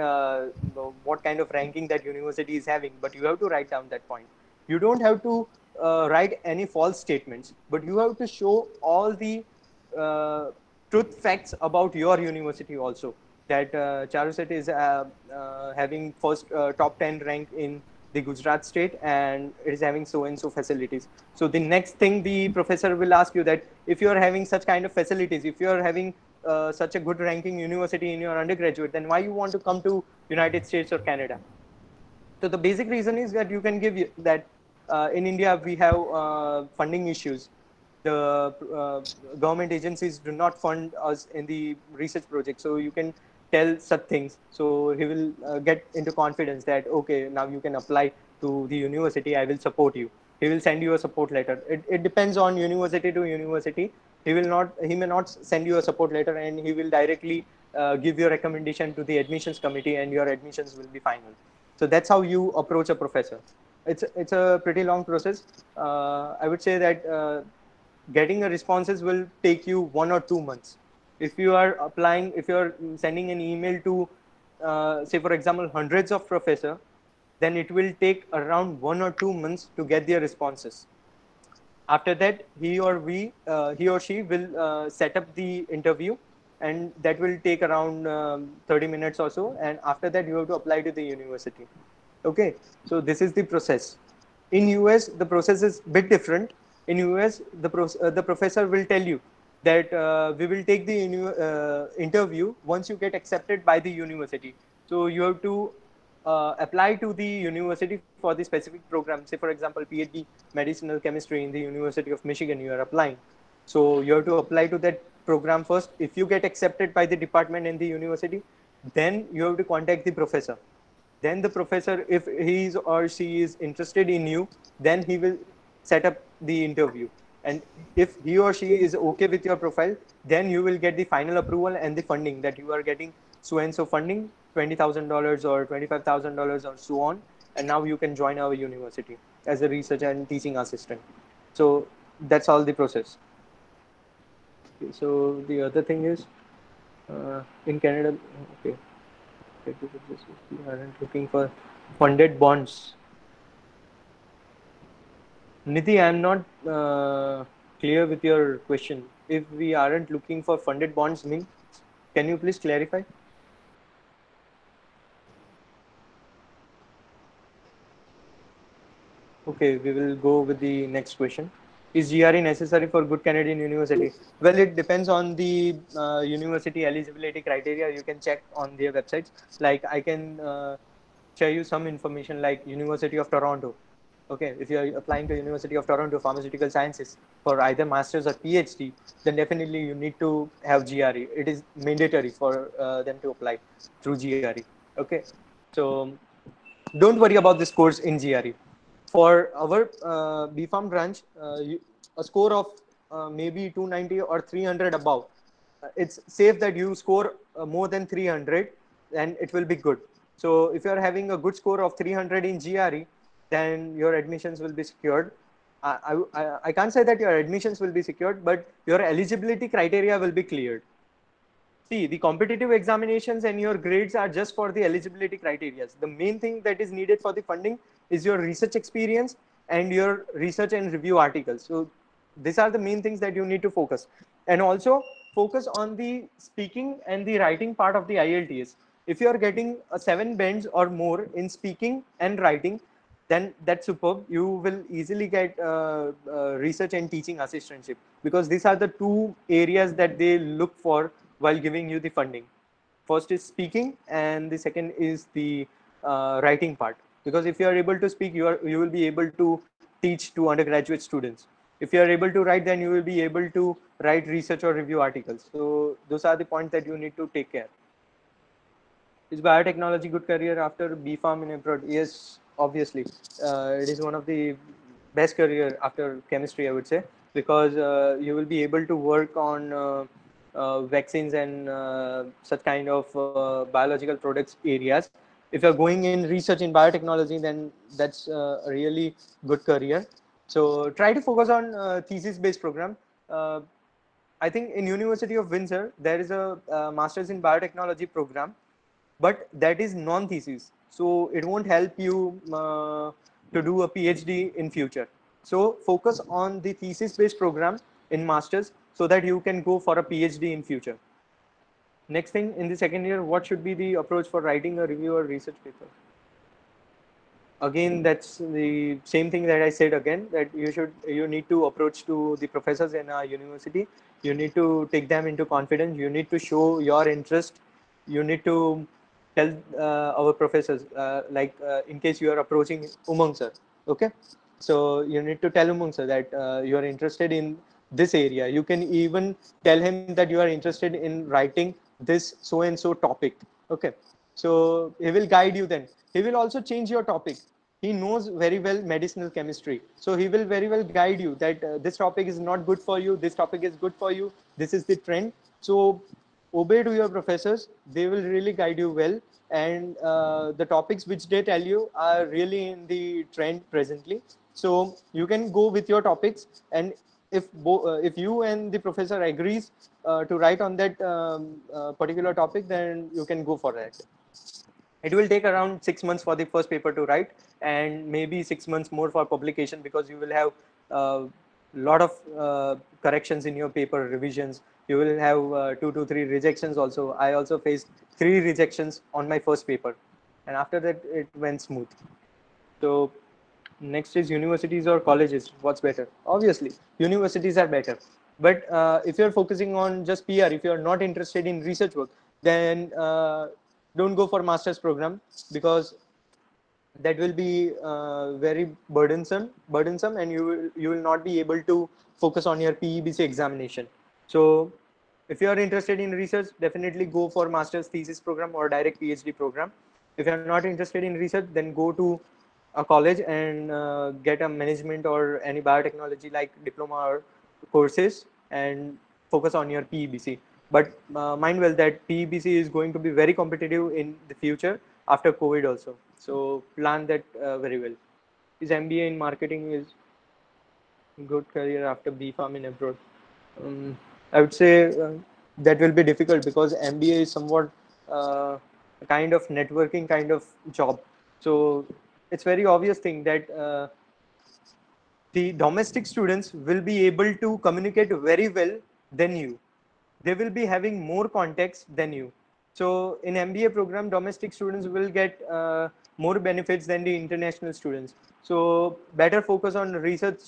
B: what kind of ranking that university is having, but you have to write down that point. You don't have to write any false statements, but you have to show all the uh, truth facts about your university also, that Charuset is having first top 10 rank in the Gujarat state, and it is having so and so facilities. So the next thing the professor will ask you, that if you are having such kind of facilities, if you are having such a good ranking university in your undergraduate, then why you want to come to United States or Canada? So the basic reason is that you can give that in India we have funding issues. The government agencies do not fund us in the research project, so you can tell such things. So he will get into confidence that okay, now you can apply to the university. I will support you. He will send you a support letter. It depends on university to university. He may not send you a support letter, and he will directly give your recommendation to the admissions committee, and your admissions will be final. So that's how you approach a professor. It's a pretty long process. I would say that getting a responses will take you 1 or 2 months. If you are applying, if you are sending an email to say for example hundreds of professor, then it will take around 1 or 2 months to get their responses. After that, he or she will set up the interview, and that will take around 30 minutes or so, and after that you have to apply to the university. Okay, so this is the process. In US the process is bit different. In US the professor will tell you that we will take the interview once you get accepted by the university. So you have to apply to the university for the specific program. Say, for example, PhD medicinal chemistry in the University of Michigan, you are applying. So you have to apply to that program first. If you get accepted by the department in the university, then you have to contact the professor. Then the professor, if he or she is interested in you, then he will set up the interview. And if he or she is okay with your profile, then you will get the final approval and the funding, that you are getting so and so funding, $20,000 or $25,000 or so on, and now you can join our university as a research and teaching assistant. So that's all the process. Okay, so the other thing is in Canada, okay, we aren't looking for funded bonds. Nidhi, I'm not clear with your question. If we aren't looking for funded bonds, mean, can you please clarify? Okay, we will go with the next question. Is GRE necessary for good Canadian university? Well, it depends on the university eligibility criteria. You can check on their websites. Like I can share you some information, like University of Toronto. Okay, if you are applying to University of Toronto Pharmaceutical Sciences for either masters or PhD, then definitely you need to have GRE. It is mandatory for them to apply through GRE. Okay, So don't worry about the scores in GRE. For our BPharm branch, a score of maybe 290 or 300 above, it's safe that you score more than 300, and it will be good. So if you are having a good score of 300 in GRE, then your admissions will be secured. I can't say that your admissions will be secured, but your eligibility criteria will be cleared. See, the competitive examinations and your grades are just for the eligibility criteria. The main thing that is needed for the funding is your research experience and your research and review articles. So these are the main things that you need to focus. And also focus on the speaking and the writing part of the IELTS. If you are getting a 7 bands or more in speaking and writing, then that's superb. You will easily get research and teaching assistantship, because these are the two areas that they look for while giving you the funding. First is speaking, and the second is the writing part. Because if you are able to speak, you will be able to teach to undergraduate students. If you are able to write, then you will be able to write research or review articles. So those are the points that you need to take care. Is biotechnology good career after B Farm in abroad? Yes, obviously. It is one of the best career after chemistry, I would say, because you will be able to work on vaccines and such kind of biological products areas. If you're going in research in biotechnology, then that's a really good career. So try to focus on thesis-based program. I think in University of Windsor, there is a Masters in Biotechnology program, but that is non-thesis, so it won't help you to do a PhD in future. So focus on the thesis-based program in masters so that you can go for a PhD in future. Next thing, in the second year, what should be the approach for writing a review or research paper? Again, that's the same thing that I said again, that you need to approach to the professors in our university. You need to take them into confidence. You need to show your interest. You need to tell our professors, in case you are approaching Umang sir, okay? So you need to tell Umang sir that you are interested in this area. You can even tell him that you are interested in writing this so and so topic, okay? So he will guide you then. He will also change your topic. He knows very well medicinal chemistry. So he will very well guide you that this topic is not good for you, this topic is good for you, this is the trend. So obey to your professors. They will really guide you well. And the topics which they tell you are really in the trend presently. So you can go with your topics. And if you and the professor agrees to write on that particular topic, then you can go for that. It will take around 6 months for the first paper to write, and maybe 6 months more for publication, because you will have a lot of corrections in your paper, revisions. You will have 2 to 3 rejections also. I also faced 3 rejections on my first paper, and after that it went smooth. So next is universities or colleges. What's better? Obviously, universities are better. But if you're focusing on just PR, if you're not interested in research work, then don't go for master's program, because that will be very burdensome, and you will not be able to focus on your PEBC examination. So if you are interested in research, definitely go for master's thesis program or direct PhD program. If you're not interested in research, then go to a college and get a management or any biotechnology like diploma or courses, and focus on your PEBC. But mind well that PEBC is going to be very competitive in the future after COVID also. So plan that very well. Is MBA in marketing is good career after B Farm in abroad? I would say that will be difficult, because MBA is somewhat a kind of networking kind of job. So it's very obvious thing that the domestic students will be able to communicate very well than you. They will be having more context than you. So in MBA program, domestic students will get more benefits than the international students. So better focus on research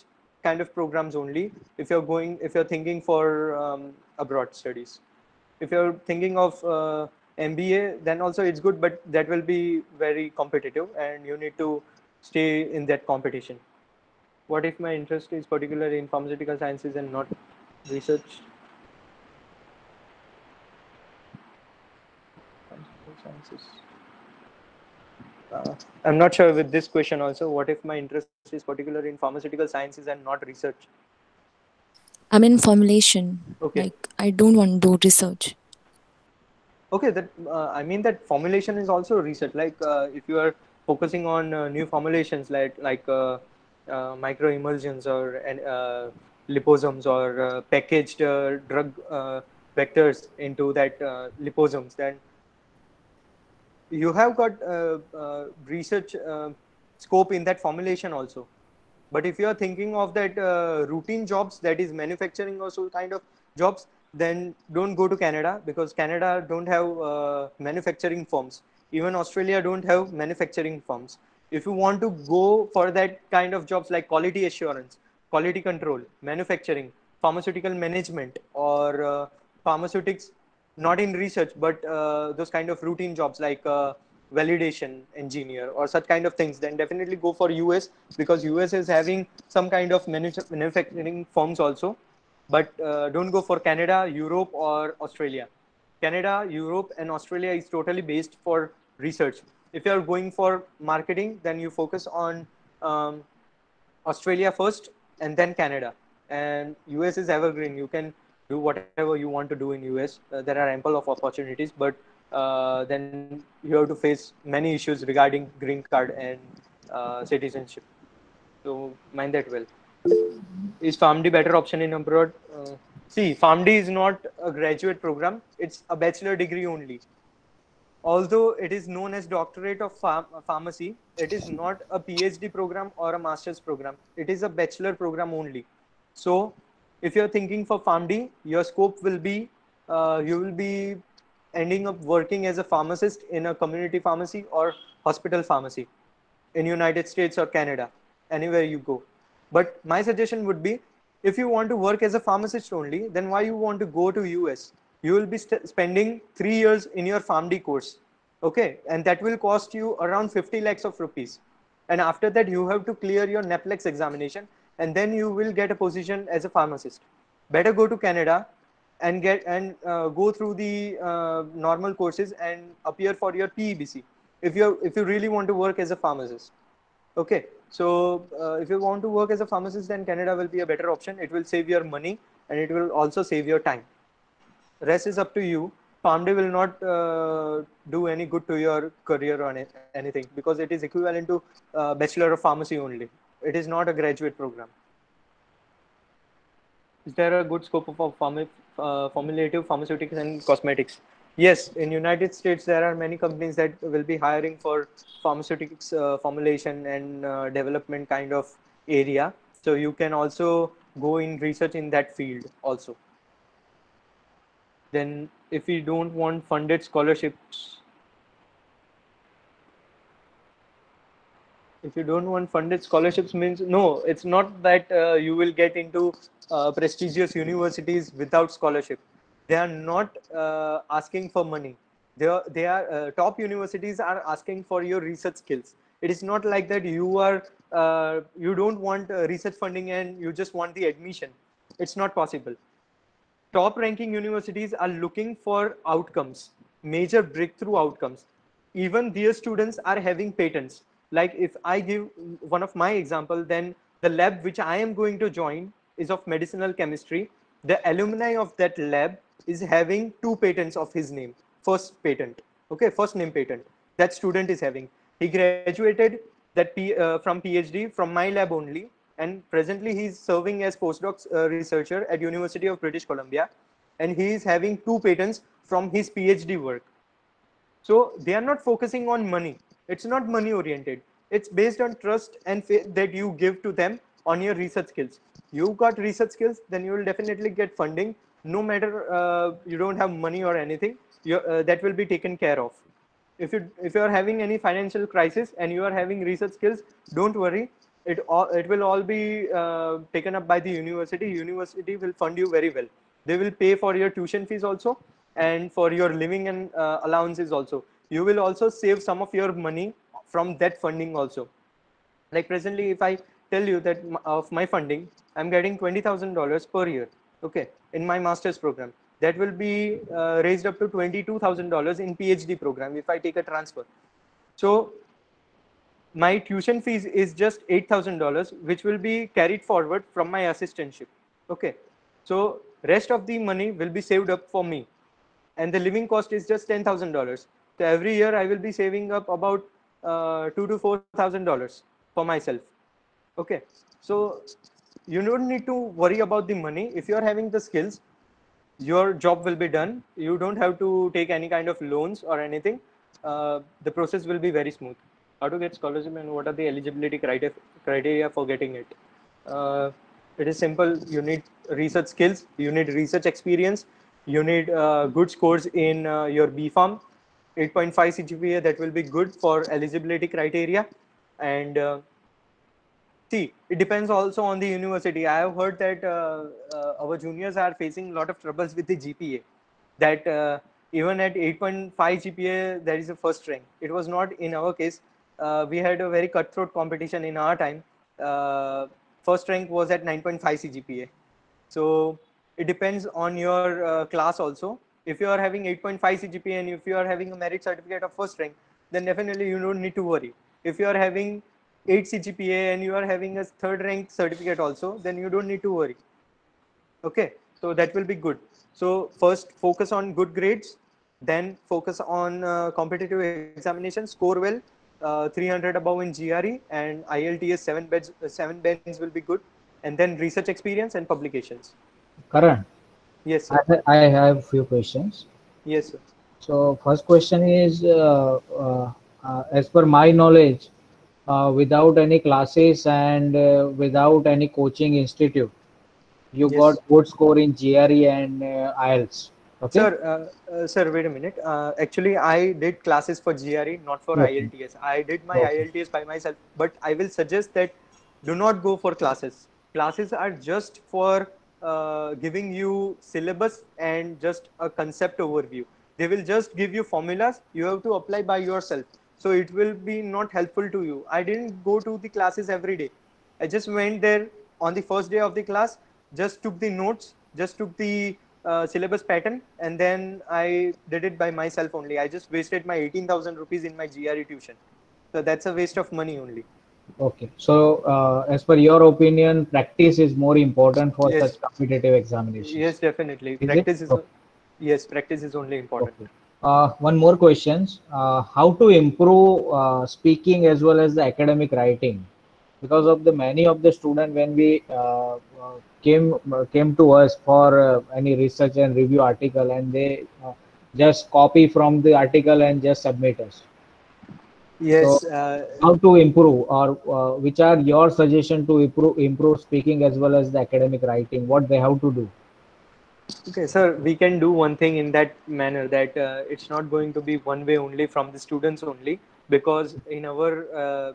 B: kind of programs only if you're thinking for abroad studies. If you're thinking of MBA, then also it's good, but that will be very competitive, and you need to stay in that competition. What if my interest is particularly in pharmaceutical sciences and not research? Pharmaceutical sciences. I'm not sure with this question also. What if my interest is particular in pharmaceutical sciences and not research?
C: I'm in formulation.
B: Okay.
C: Like, I don't want to do research.
B: Okay, that I mean that formulation is also research. Like if you are focusing on new formulations micro emulsions or liposomes or packaged drug vectors into that liposomes, then you have got research scope in that formulation also. But if you are thinking of that routine jobs, that is manufacturing also kind of jobs, then don't go to Canada, because Canada don't have manufacturing firms. Even Australia don't have manufacturing firms. If you want to go for that kind of jobs like quality assurance, quality control, manufacturing, pharmaceutical management, or pharmaceutics, not in research, but those kind of routine jobs like validation engineer or such kind of things, then definitely go for US, because US is having some kind of manufacturing firms also. But don't go for Canada, Europe, or Australia. Canada, Europe, and Australia is totally based for research. If you are going for marketing, then you focus on Australia first and then Canada. And US is evergreen. You can do whatever you want to do in US. There are ample of opportunities, but then you have to face many issues regarding green card and citizenship. So mind that well. Is PharmD better option in abroad? See, PharmD is not a graduate program. It's a bachelor degree only. Although it is known as doctorate of pharmacy, it is not a PhD program or a master's program. It is a bachelor program only. So if you're thinking for PharmD, your scope will be you will be ending up working as a pharmacist in a community pharmacy or hospital pharmacy in United States or Canada, anywhere you go. But my suggestion would be, if you want to work as a pharmacist only, then why you want to go to US? You will be spending 3 years in your PharmD course, okay, and that will cost you around 50 lakhs of rupees. And after that, you have to clear your NAPLEX examination, and then you will get a position as a pharmacist. Better go to Canada and go through the normal courses and appear for your PEBC if you really want to work as a pharmacist. Okay, so if you want to work as a pharmacist, then Canada will be a better option. It will save your money and it will also save your time. Rest is up to you. PharmD will not do any good to your career or anything, because it is equivalent to Bachelor of Pharmacy only. It is not a graduate program. Is there a good scope of formulative pharmaceutics and cosmetics? Yes, in United States there are many companies that will be hiring for pharmaceutics formulation and development kind of area. So you can also go in research in that field also. Then if we don't want funded scholarships, if you don't want funded scholarships, means no, it's not that you will get into prestigious universities without scholarship. They are not asking for money. They are top universities are asking for your research skills. It is not like that you don't want research funding and you just want the admission. It's not possible. Top ranking universities are looking for outcomes, major breakthrough outcomes. Even their students are having patents. Like if I give one of my example, then the lab which I am going to join is of medicinal chemistry. The alumni of that lab is having two patents of his name. First patent, okay, first name patent. That student is having. He graduated from PhD from my lab only, and presently he is serving as postdoc researcher at University of British Columbia, and he is having two patents from his PhD work. So they are not focusing on money. It's not money oriented. It's based on trust and faith that you give to them on your research skills. You got research skills, then you will definitely get funding. No matter you don't have money or anything, that will be taken care of. If you are having any financial crisis and you are having research skills, don't worry. It will all be taken up by the university. University will fund you very well. They will pay for your tuition fees also, and for your living and allowances also. You will also save some of your money from that funding also. Like presently, if I tell you that of my funding, I'm getting $20,000 per year, okay, in my master's program. That will be raised up to $22,000 in PhD program if I take a transfer. So my tuition fees is just $8,000, which will be carried forward from my assistantship. Okay, so rest of the money will be saved up for me, and the living cost is just $10,000. So every year I will be saving up about $2,000 to $4,000 for myself. Okay, so you don't need to worry about the money. If you are having the skills, your job will be done. You don't have to take any kind of loans or anything. The process will be very smooth. How to get scholarship and what are the eligibility criteria for getting it? Uh, it is simple. You need research skills. You need research experience. You need good scores in your B Farm. 8.5 CGPA, that will be good for eligibility criteria. And see, it depends also on the university. I have heard that our juniors are facing a lot of troubles with the GPA. That even at 8.5 GPA, there is a first rank. It was not in our case. We had a very cutthroat competition in our time. First rank was at 9.5 CGPA. So it depends on your class also. If you are having 8.5 CGPA and if you are having a merit certificate of first rank, then definitely you don't need to worry. If you are having 8 CGPA and you are having a third rank certificate also, then you don't need to worry. Okay, so that will be good. So first focus on good grades, then focus on competitive examination, score well, 300 above in GRE, and IELTS 7 bands will be good, and then research experience and publications.
A: Karan,
B: Yes, sir.
A: I have few questions.
B: Yes, sir.
A: So first question is, as per my knowledge, without any classes and without any coaching institute, you got
B: Yes.
A: good score in GRE and IELTS. Okay.
B: Sir, wait a minute. Actually, I did classes for GRE, not for
A: Okay.
B: IELTS. I did my
A: Okay.
B: IELTS by myself, but I will suggest that do not go for classes. Classes are just for giving you syllabus and just a concept overview. They will just give you formulas. You have to apply by yourself. So it will be not helpful to you. I didn't go to the classes every day. I just went there on the first day of the class, just took the notes, just took the syllabus pattern, and then I did it by myself only. I just wasted my 18,000 rupees in my GRE tuition. So that's a waste of money only.
A: Okay. So, as per your opinion, practice is more important for
B: Yes,
A: such competitive examinations.
B: yes, definitely.
A: Is it?
B: Practice is,
A: Okay.
B: yes, practice is only important.
A: Okay. One more questions. How to improve speaking as well as the academic writing? Because of the many of the student when we came to us for any research and review article, and they just copy from the article and just submit us. So,
B: Yes,
A: how to improve, or which are your suggestion to improve speaking as well as the academic writing? What they have to do?
B: okay, sir, we can do one thing in that manner that it's not going to be one way only from the students only, because in our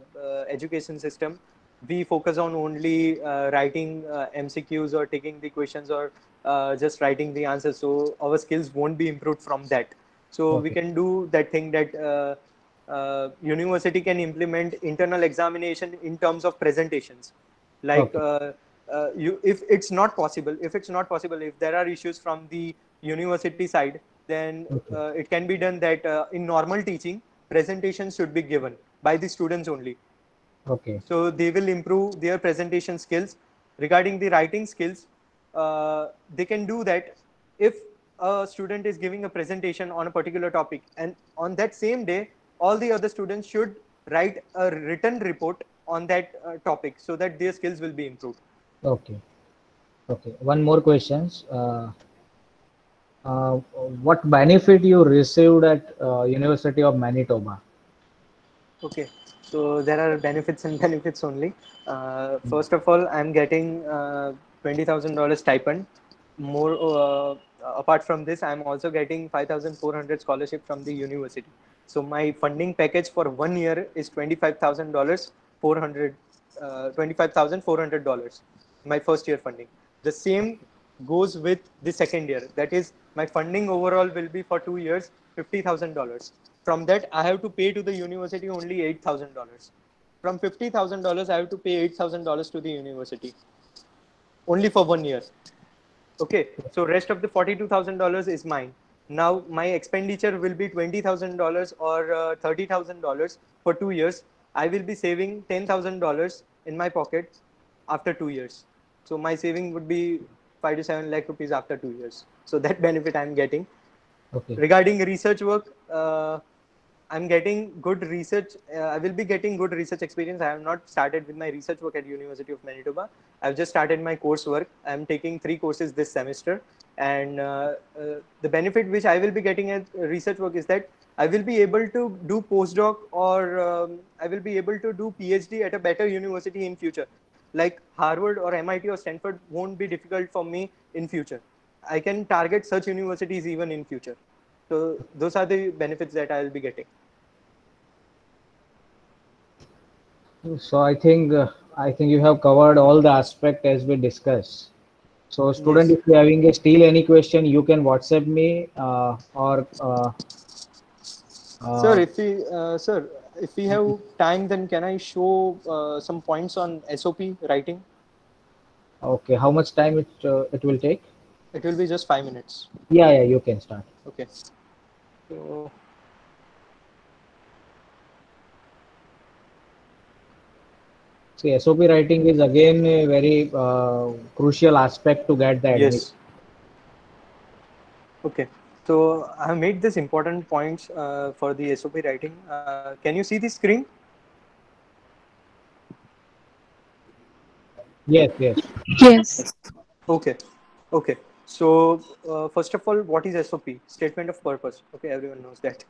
B: education system, we focus on only writing MCQs or taking the questions or just writing the answers. So our skills won't be improved from that. So we
A: Okay.
B: can do that thing that university can implement internal examination in terms of presentations, like
A: Okay.
B: you, if there are issues from the university side, then
A: Okay.
B: it can be done that in normal teaching presentations should be given by the students only,
A: Okay.
B: so they will improve their presentation skills. Regarding the writing skills, they can do that if a student is giving a presentation on a particular topic, and on that same day all the other students should write a written report on that topic, so that their skills will be improved.
A: Okay. Okay. One more questions. Uh, what benefit you received at University of Manitoba?
B: Okay, so there are benefits and benefits only. First of all, I'm getting $20,000 stipend. More apart from this, I'm also getting 5,400 scholarship from the university. So my funding package for 1 year is $25,000, 400, $25,400. My first year funding. The same goes with the second year. That is, my funding overall will be for 2 years, $50,000. From that, I have to pay to the university only $8,000. From $50,000, I have to pay $8,000 to the university only for 1 year. Okay, so rest of the $42,000 is mine. Now my expenditure will be $20,000 or $30,000 for 2 years. I will be saving $10,000 in my pocket after 2 years. So my saving would be 5 to 7 lakh rupees after 2 years. So that benefit I'm getting.
A: Okay.
B: Regarding research work, I'm getting good research. I will be getting good research experience. I have not started with my research work at University of Manitoba. I've just started my coursework. I'm taking 3 courses this semester, and the benefit which I will be getting at research work is that I will be able to do postdoc, or I will be able to do PhD at a better university in future. Like Harvard or MIT or Stanford won't be difficult for me in future. I can target such universities even in future. So those are the benefits that I will be getting.
A: So I think you have covered all the aspect as we discussed. So student,
B: Yes.
A: if you having still any question, you can WhatsApp me or
B: Sir,
A: uh,
B: if we have time, then can I show some points on SOP writing?
A: okay. How much time it will take?
B: It will be just 5 minutes.
A: Yeah, yeah, you can start.
B: Okay. So,
A: See, SOP writing is again a very crucial aspect to get the admission.
B: yes. Okay. So I have made this important points for the SOP writing. Can you see the screen?
A: Yes, yes.
C: Yes.
B: Okay. Okay. So first of all, what is SOP? Statement of purpose. Okay, everyone knows that.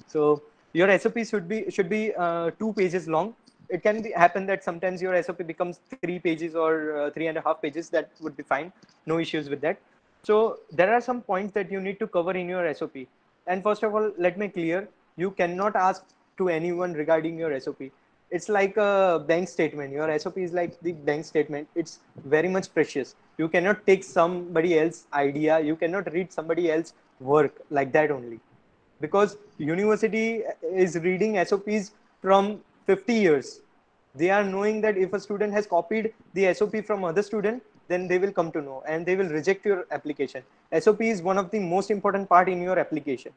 B: So your SOP should be 2 pages long. It can happen that sometimes your SOP becomes 3 pages or 3.5 pages. That would be fine. No issues with that. So there are some points that you need to cover in your SOP. And first of all, let me clear: you cannot ask to anyone regarding your SOP. It's like a bank statement. Your SOP is like the bank statement. It's very much precious. You cannot take somebody else's idea. You cannot read somebody else's work like that only, because university is reading SOPs from 50 years. They are knowing that if a student has copied the SOP from other student, then they will come to know and they will reject your application. SOP is one of the most important part in your application.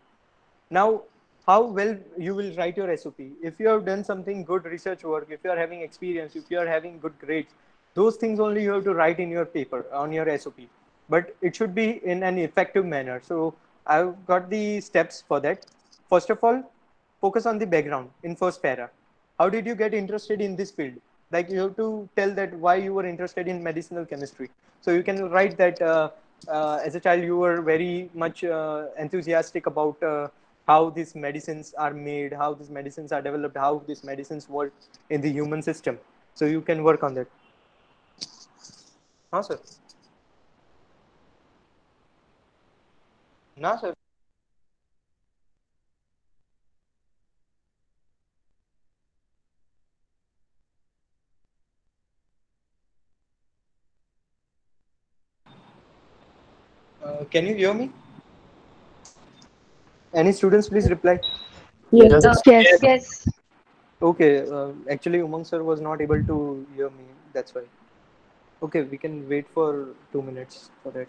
B: Now, how well you will write your SOP? If you have done something good research work, if you are having experience, if you are having good grades, those things only you have to write in your paper on your SOP. But it should be in an effective manner. So I've got the steps for that. First of all, focus on the background in first para. How did you get interested in this field? Like you have to tell that why you were interested in medicinal chemistry. So you can write that as a child you were very much enthusiastic about how these medicines are made, how these medicines are developed, how these medicines work in the human system. So you can work on that. Huh, sir? No, sir. Can you hear me? Any students, please reply.
D: Yes.
C: Yes.
D: Yes.
B: Okay, actually, Umang sir was not able to hear me. That's why. Okay, we can wait for 2 minutes for that.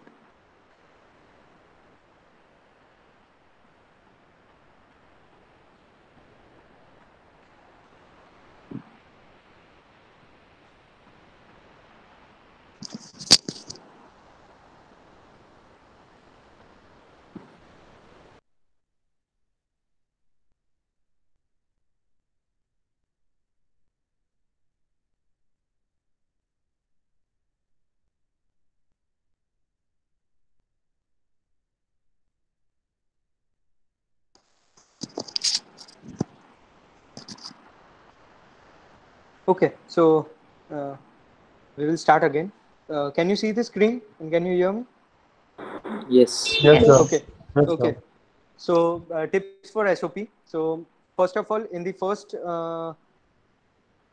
B: Okay, so uh, we will start again. Can you see the screen and can you hear me?
E: Yes.
F: Yes, sir.
B: Okay,
F: Yes, sir.
B: okay. So tips for SOP. So first of all, in the first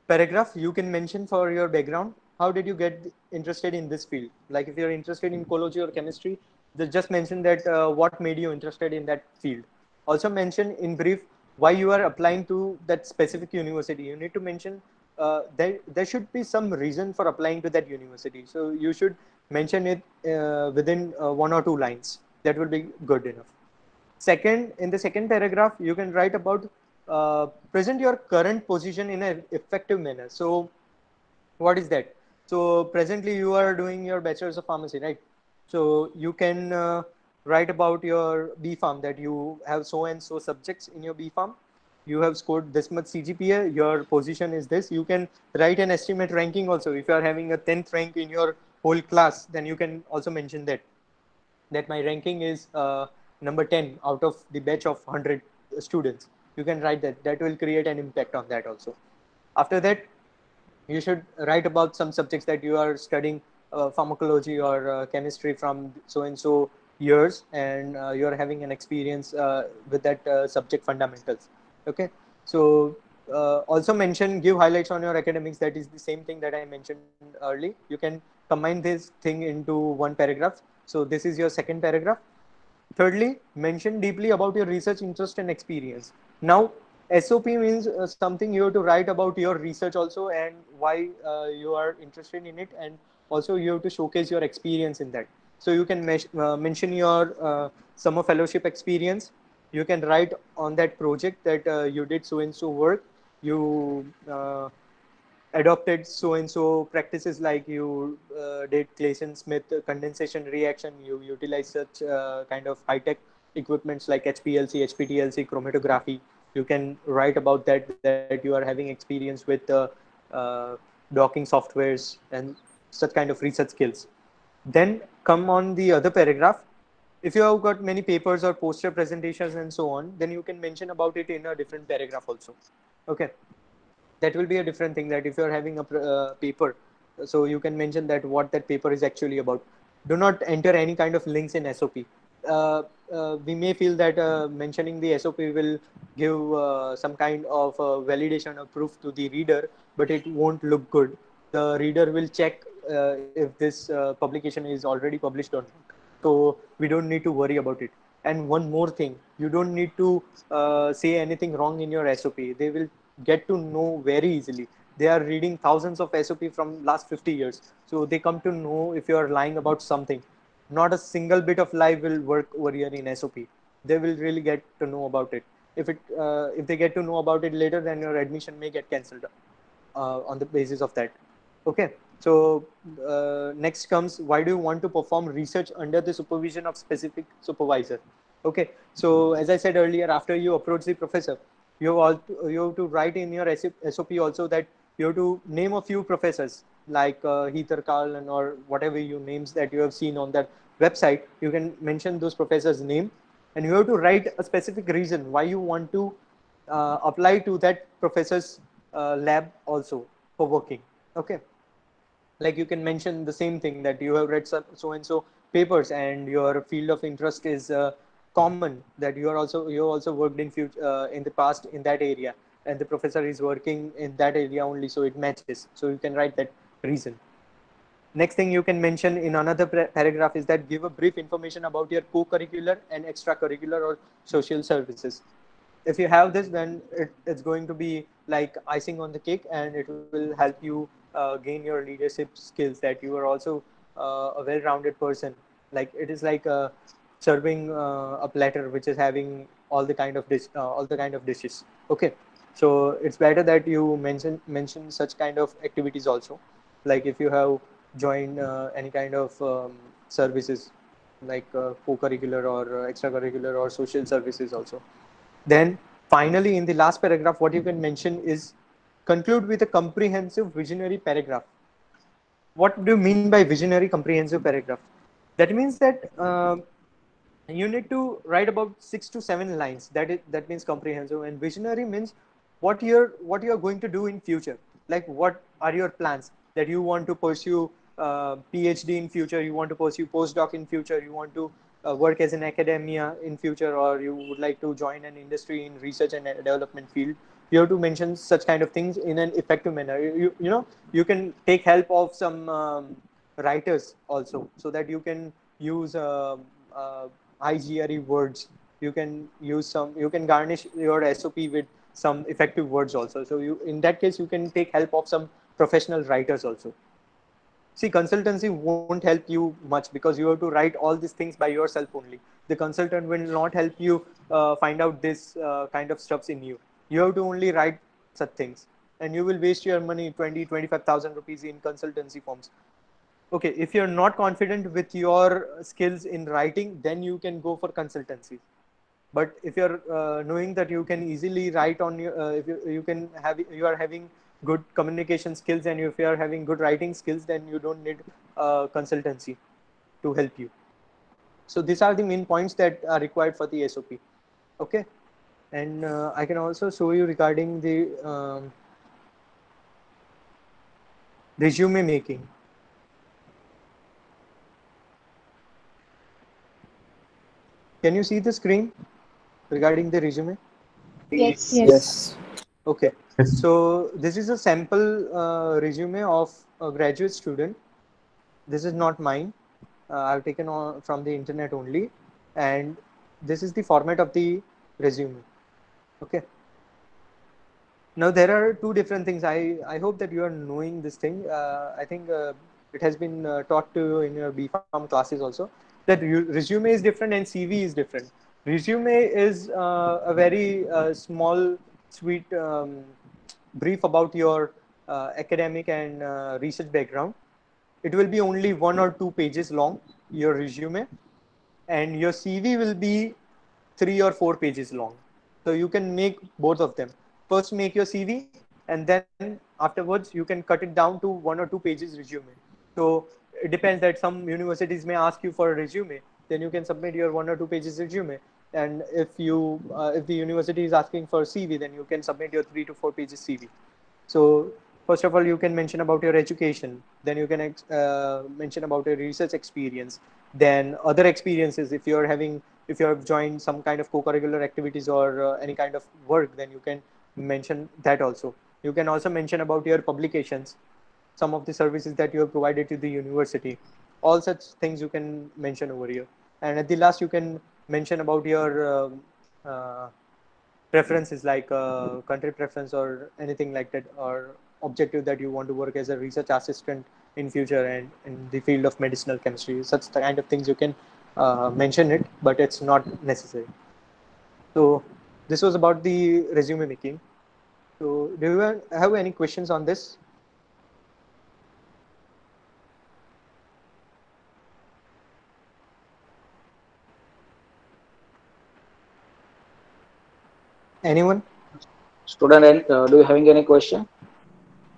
B: paragraph, you can mention for your background. How did you get interested in this field? Like if you're interested in ecology or chemistry, just mention that what made you interested in that field. Also mention in brief why you are applying to that specific university. You need to mention there should be some reason for applying to that university. So you should mention it within 1 or 2 lines. That will be good enough. Second, in the second paragraph, you can write about present your current position in an effective manner. So what is that? So presently you are doing your bachelor's of pharmacy, right? So you can write about your B Pharm, that you have so and so subjects in your B Pharm. You have scored this much CGPA. Your position is this. You can write an estimate ranking also. If you are having a 10th rank in your whole class, then you can also mention that my ranking is number 10 out of the batch of 100 students. You can write that. That will create an impact on that also. After that, you should write about some subjects that you are studying, pharmacology or chemistry from so and so years, and you are having an experience with that subject fundamentals. Okay, so also mention, give highlights on your academics. That is the same thing that I mentioned early. You can combine this thing into one paragraph. So this is your second paragraph. Thirdly, mention deeply about your research interest and experience. Now, SOP means something you have to write about your research also, and why you are interested in it, and also you have to showcase your experience in that. So you can mention your summer fellowship experience. You can write on that project that you did so and so work. You adopted so and so practices, like you did Clayson Smith condensation reaction. You utilize such kind of high tech equipments like HPLC, HPTLC, chromatography. You can write about that you are having experience with docking softwares and such kind of research skills. Then come on the other paragraph. If you have got many papers or poster presentations and so on, then you can mention about it in a different paragraph also. Okay, that will be a different thing, that if you're having a paper, so you can mention that what that paper is actually about. Do not enter any kind of links in SOP. We may feel that mentioning the SOP will give some kind of validation or proof to the reader, but it won't look good. The reader will check if this publication is already published or not. So we don't need to worry about it. And one more thing, you don't need to say anything wrong in your SOP. They will get to know very easily. They are reading thousands of SOP from last 50 years. So they come to know if you are lying about something. Not a single bit of lie will work over here in SOP. They will really get to know about it. If they get to know about it later, then your admission may get cancelled on the basis of that. Okay. So next comes, why do you want to perform research under the supervision of specific supervisor? Okay. So as I said earlier, after you approach the professor, you have to write in your SOP also that you have to name a few professors like Heather Carlin or whatever you names that you have seen on that website. You can mention those professors' name, and you have to write a specific reason why you want to apply to that professor's lab also for working. Okay, like you can mention the same thing, that you have read so and so papers and your field of interest is common, that you also worked in future in the past in that area, and the professor is working in that area only, so it matches. So you can write that reason. Next thing you can mention in another paragraph is that give a brief information about your co-curricular and extracurricular or social services. If you have this, then it's going to be like icing on the cake, and it will help you gain your leadership skills, that you are also a well-rounded person. Like it is like serving a platter which is having all the kind of dishes. Okay, so it's better that you mention such kind of activities also, like if you have joined any kind of services, like co-curricular or extracurricular or social services also. Then finally, in the last paragraph, what you can mention is conclude with a comprehensive visionary paragraph. What do you mean by visionary comprehensive paragraph? That means that you need to write about 6 to 7 lines. That means comprehensive. And visionary means what you're going to do in future. Like what are your plans, that you want to pursue PhD in future, you want to pursue postdoc in future, you want to work as an academia in future, or you would like to join an industry in research and development field. You have to mention such kind of things in an effective manner. You can take help of some writers also, so that you can use uh, high GRE words. You can garnish your SOP with some effective words also. So in that case, you can take help of some professional writers also. See, consultancy won't help you much, because you have to write all these things by yourself only. The consultant will not help you find out this kind of stuffs in you. You have to only write such things, and you will waste your money 20-25,000 rupees in consultancy forms. Okay, if you're not confident with your skills in writing, then you can go for consultancy. But if you're knowing that you can easily write on your if you can have you are having good communication skills, and if you are having good writing skills, then you don't need consultancy to help you. So these are the main points that are required for the SOP. Okay, and I can also show you regarding the resume making. Can you see the screen regarding the resume?
D: Yes.
E: Yes.
B: Okay, so this is a sample resume of a graduate student. This is not mine. I've taken on from the internet only, and this is the format of the resume. Okay. Now there are two different things. I hope that you are knowing this thing. I think it has been taught to you in your BPharm classes also, that resume is different and CV is different. Resume is a very small, sweet brief about your academic and research background. It will be only 1 or 2 pages long, your resume, and your CV will be 3 or 4 pages long. So you can make both of them. First, make your CV, and then afterwards you can cut it down to 1 or 2 pages resume. So it depends that some universities may ask you for a resume, then you can submit your 1 or 2 pages resume. And if the university is asking for CV, then you can submit your 3 to 4 pages CV. So first of all, you can mention about your education. Then you can mention about your research experience. Then other experiences. If you have joined some kind of co-curricular activities or any kind of work, then you can mention that also. You can also mention about your publications, some of the services that you have provided to the university. All such things you can mention over here. And at the last, you can mention about your preferences, like country preference or anything like that, or objective that you want to work as a research assistant in future and in the field of medicinal chemistry. Such kind of things you can mention it, but it's not necessary. So this was about the resume making. So do you have any questions on this? Anyone?
E: Student, do you having any question?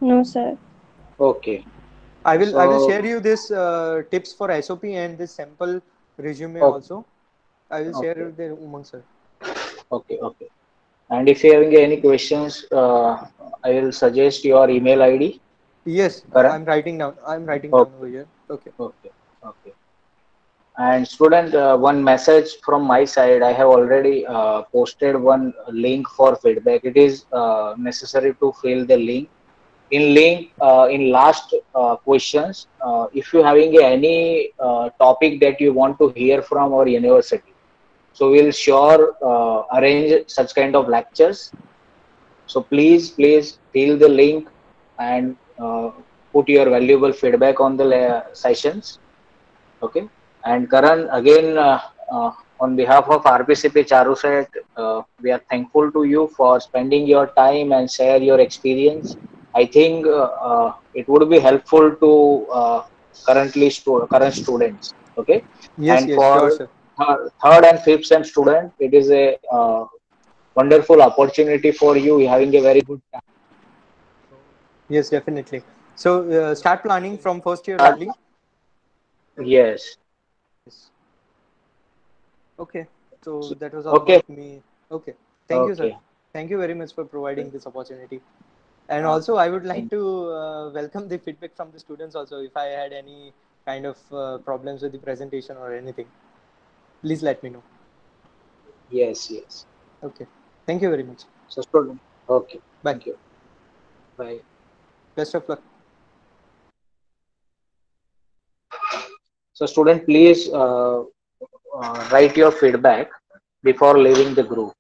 D: No, sir.
E: Okay.
B: I will share
E: So,
B: you this tips for SOP and this sample resume
E: oh,
B: also. I will share
E: okay,
B: it with Umang sir.
E: okay, okay. And if you having any questions, I will suggest your email ID.
B: Yes,
E: Correct?
B: I'm writing down. I'm writing down over
E: Okay,
B: here. Okay.
E: okay, okay. And student, one message from my side. I have already posted one link for feedback. It is necessary to fill the link. In link, in last questions, if you having any topic that you want to hear from our university, so we'll sure arrange such kind of lectures. So please fill the link and put your valuable feedback on the sessions. Okay. And Karan, again, on behalf of RPCP Charuset, we are thankful to you for spending your time and share your experience. I think it would be helpful to current students. Okay.
B: Yes,
E: And
B: yes, sure,
E: for
B: sir.
E: third and fifth sem student, it is a wonderful opportunity for you. You're having a very good time.
B: Yes, definitely. So start planning from first year
E: Start,
B: only.
E: yes.
B: Yes. Okay. So that was all
E: Okay.
B: about me. Okay. Thank you, sir.
E: Okay.
B: Thank you very much for providing this opportunity. And also, I would like
E: Thank.
B: to welcome the feedback from the students also. If I had any kind of problems with the presentation or anything, please let me know.
E: Yes. Yes.
B: Okay. Thank you very much.
E: So, student. Okay.
B: Bye.
E: Thank you. Bye.
B: Best of luck.
E: So, student, please write your feedback before leaving the group.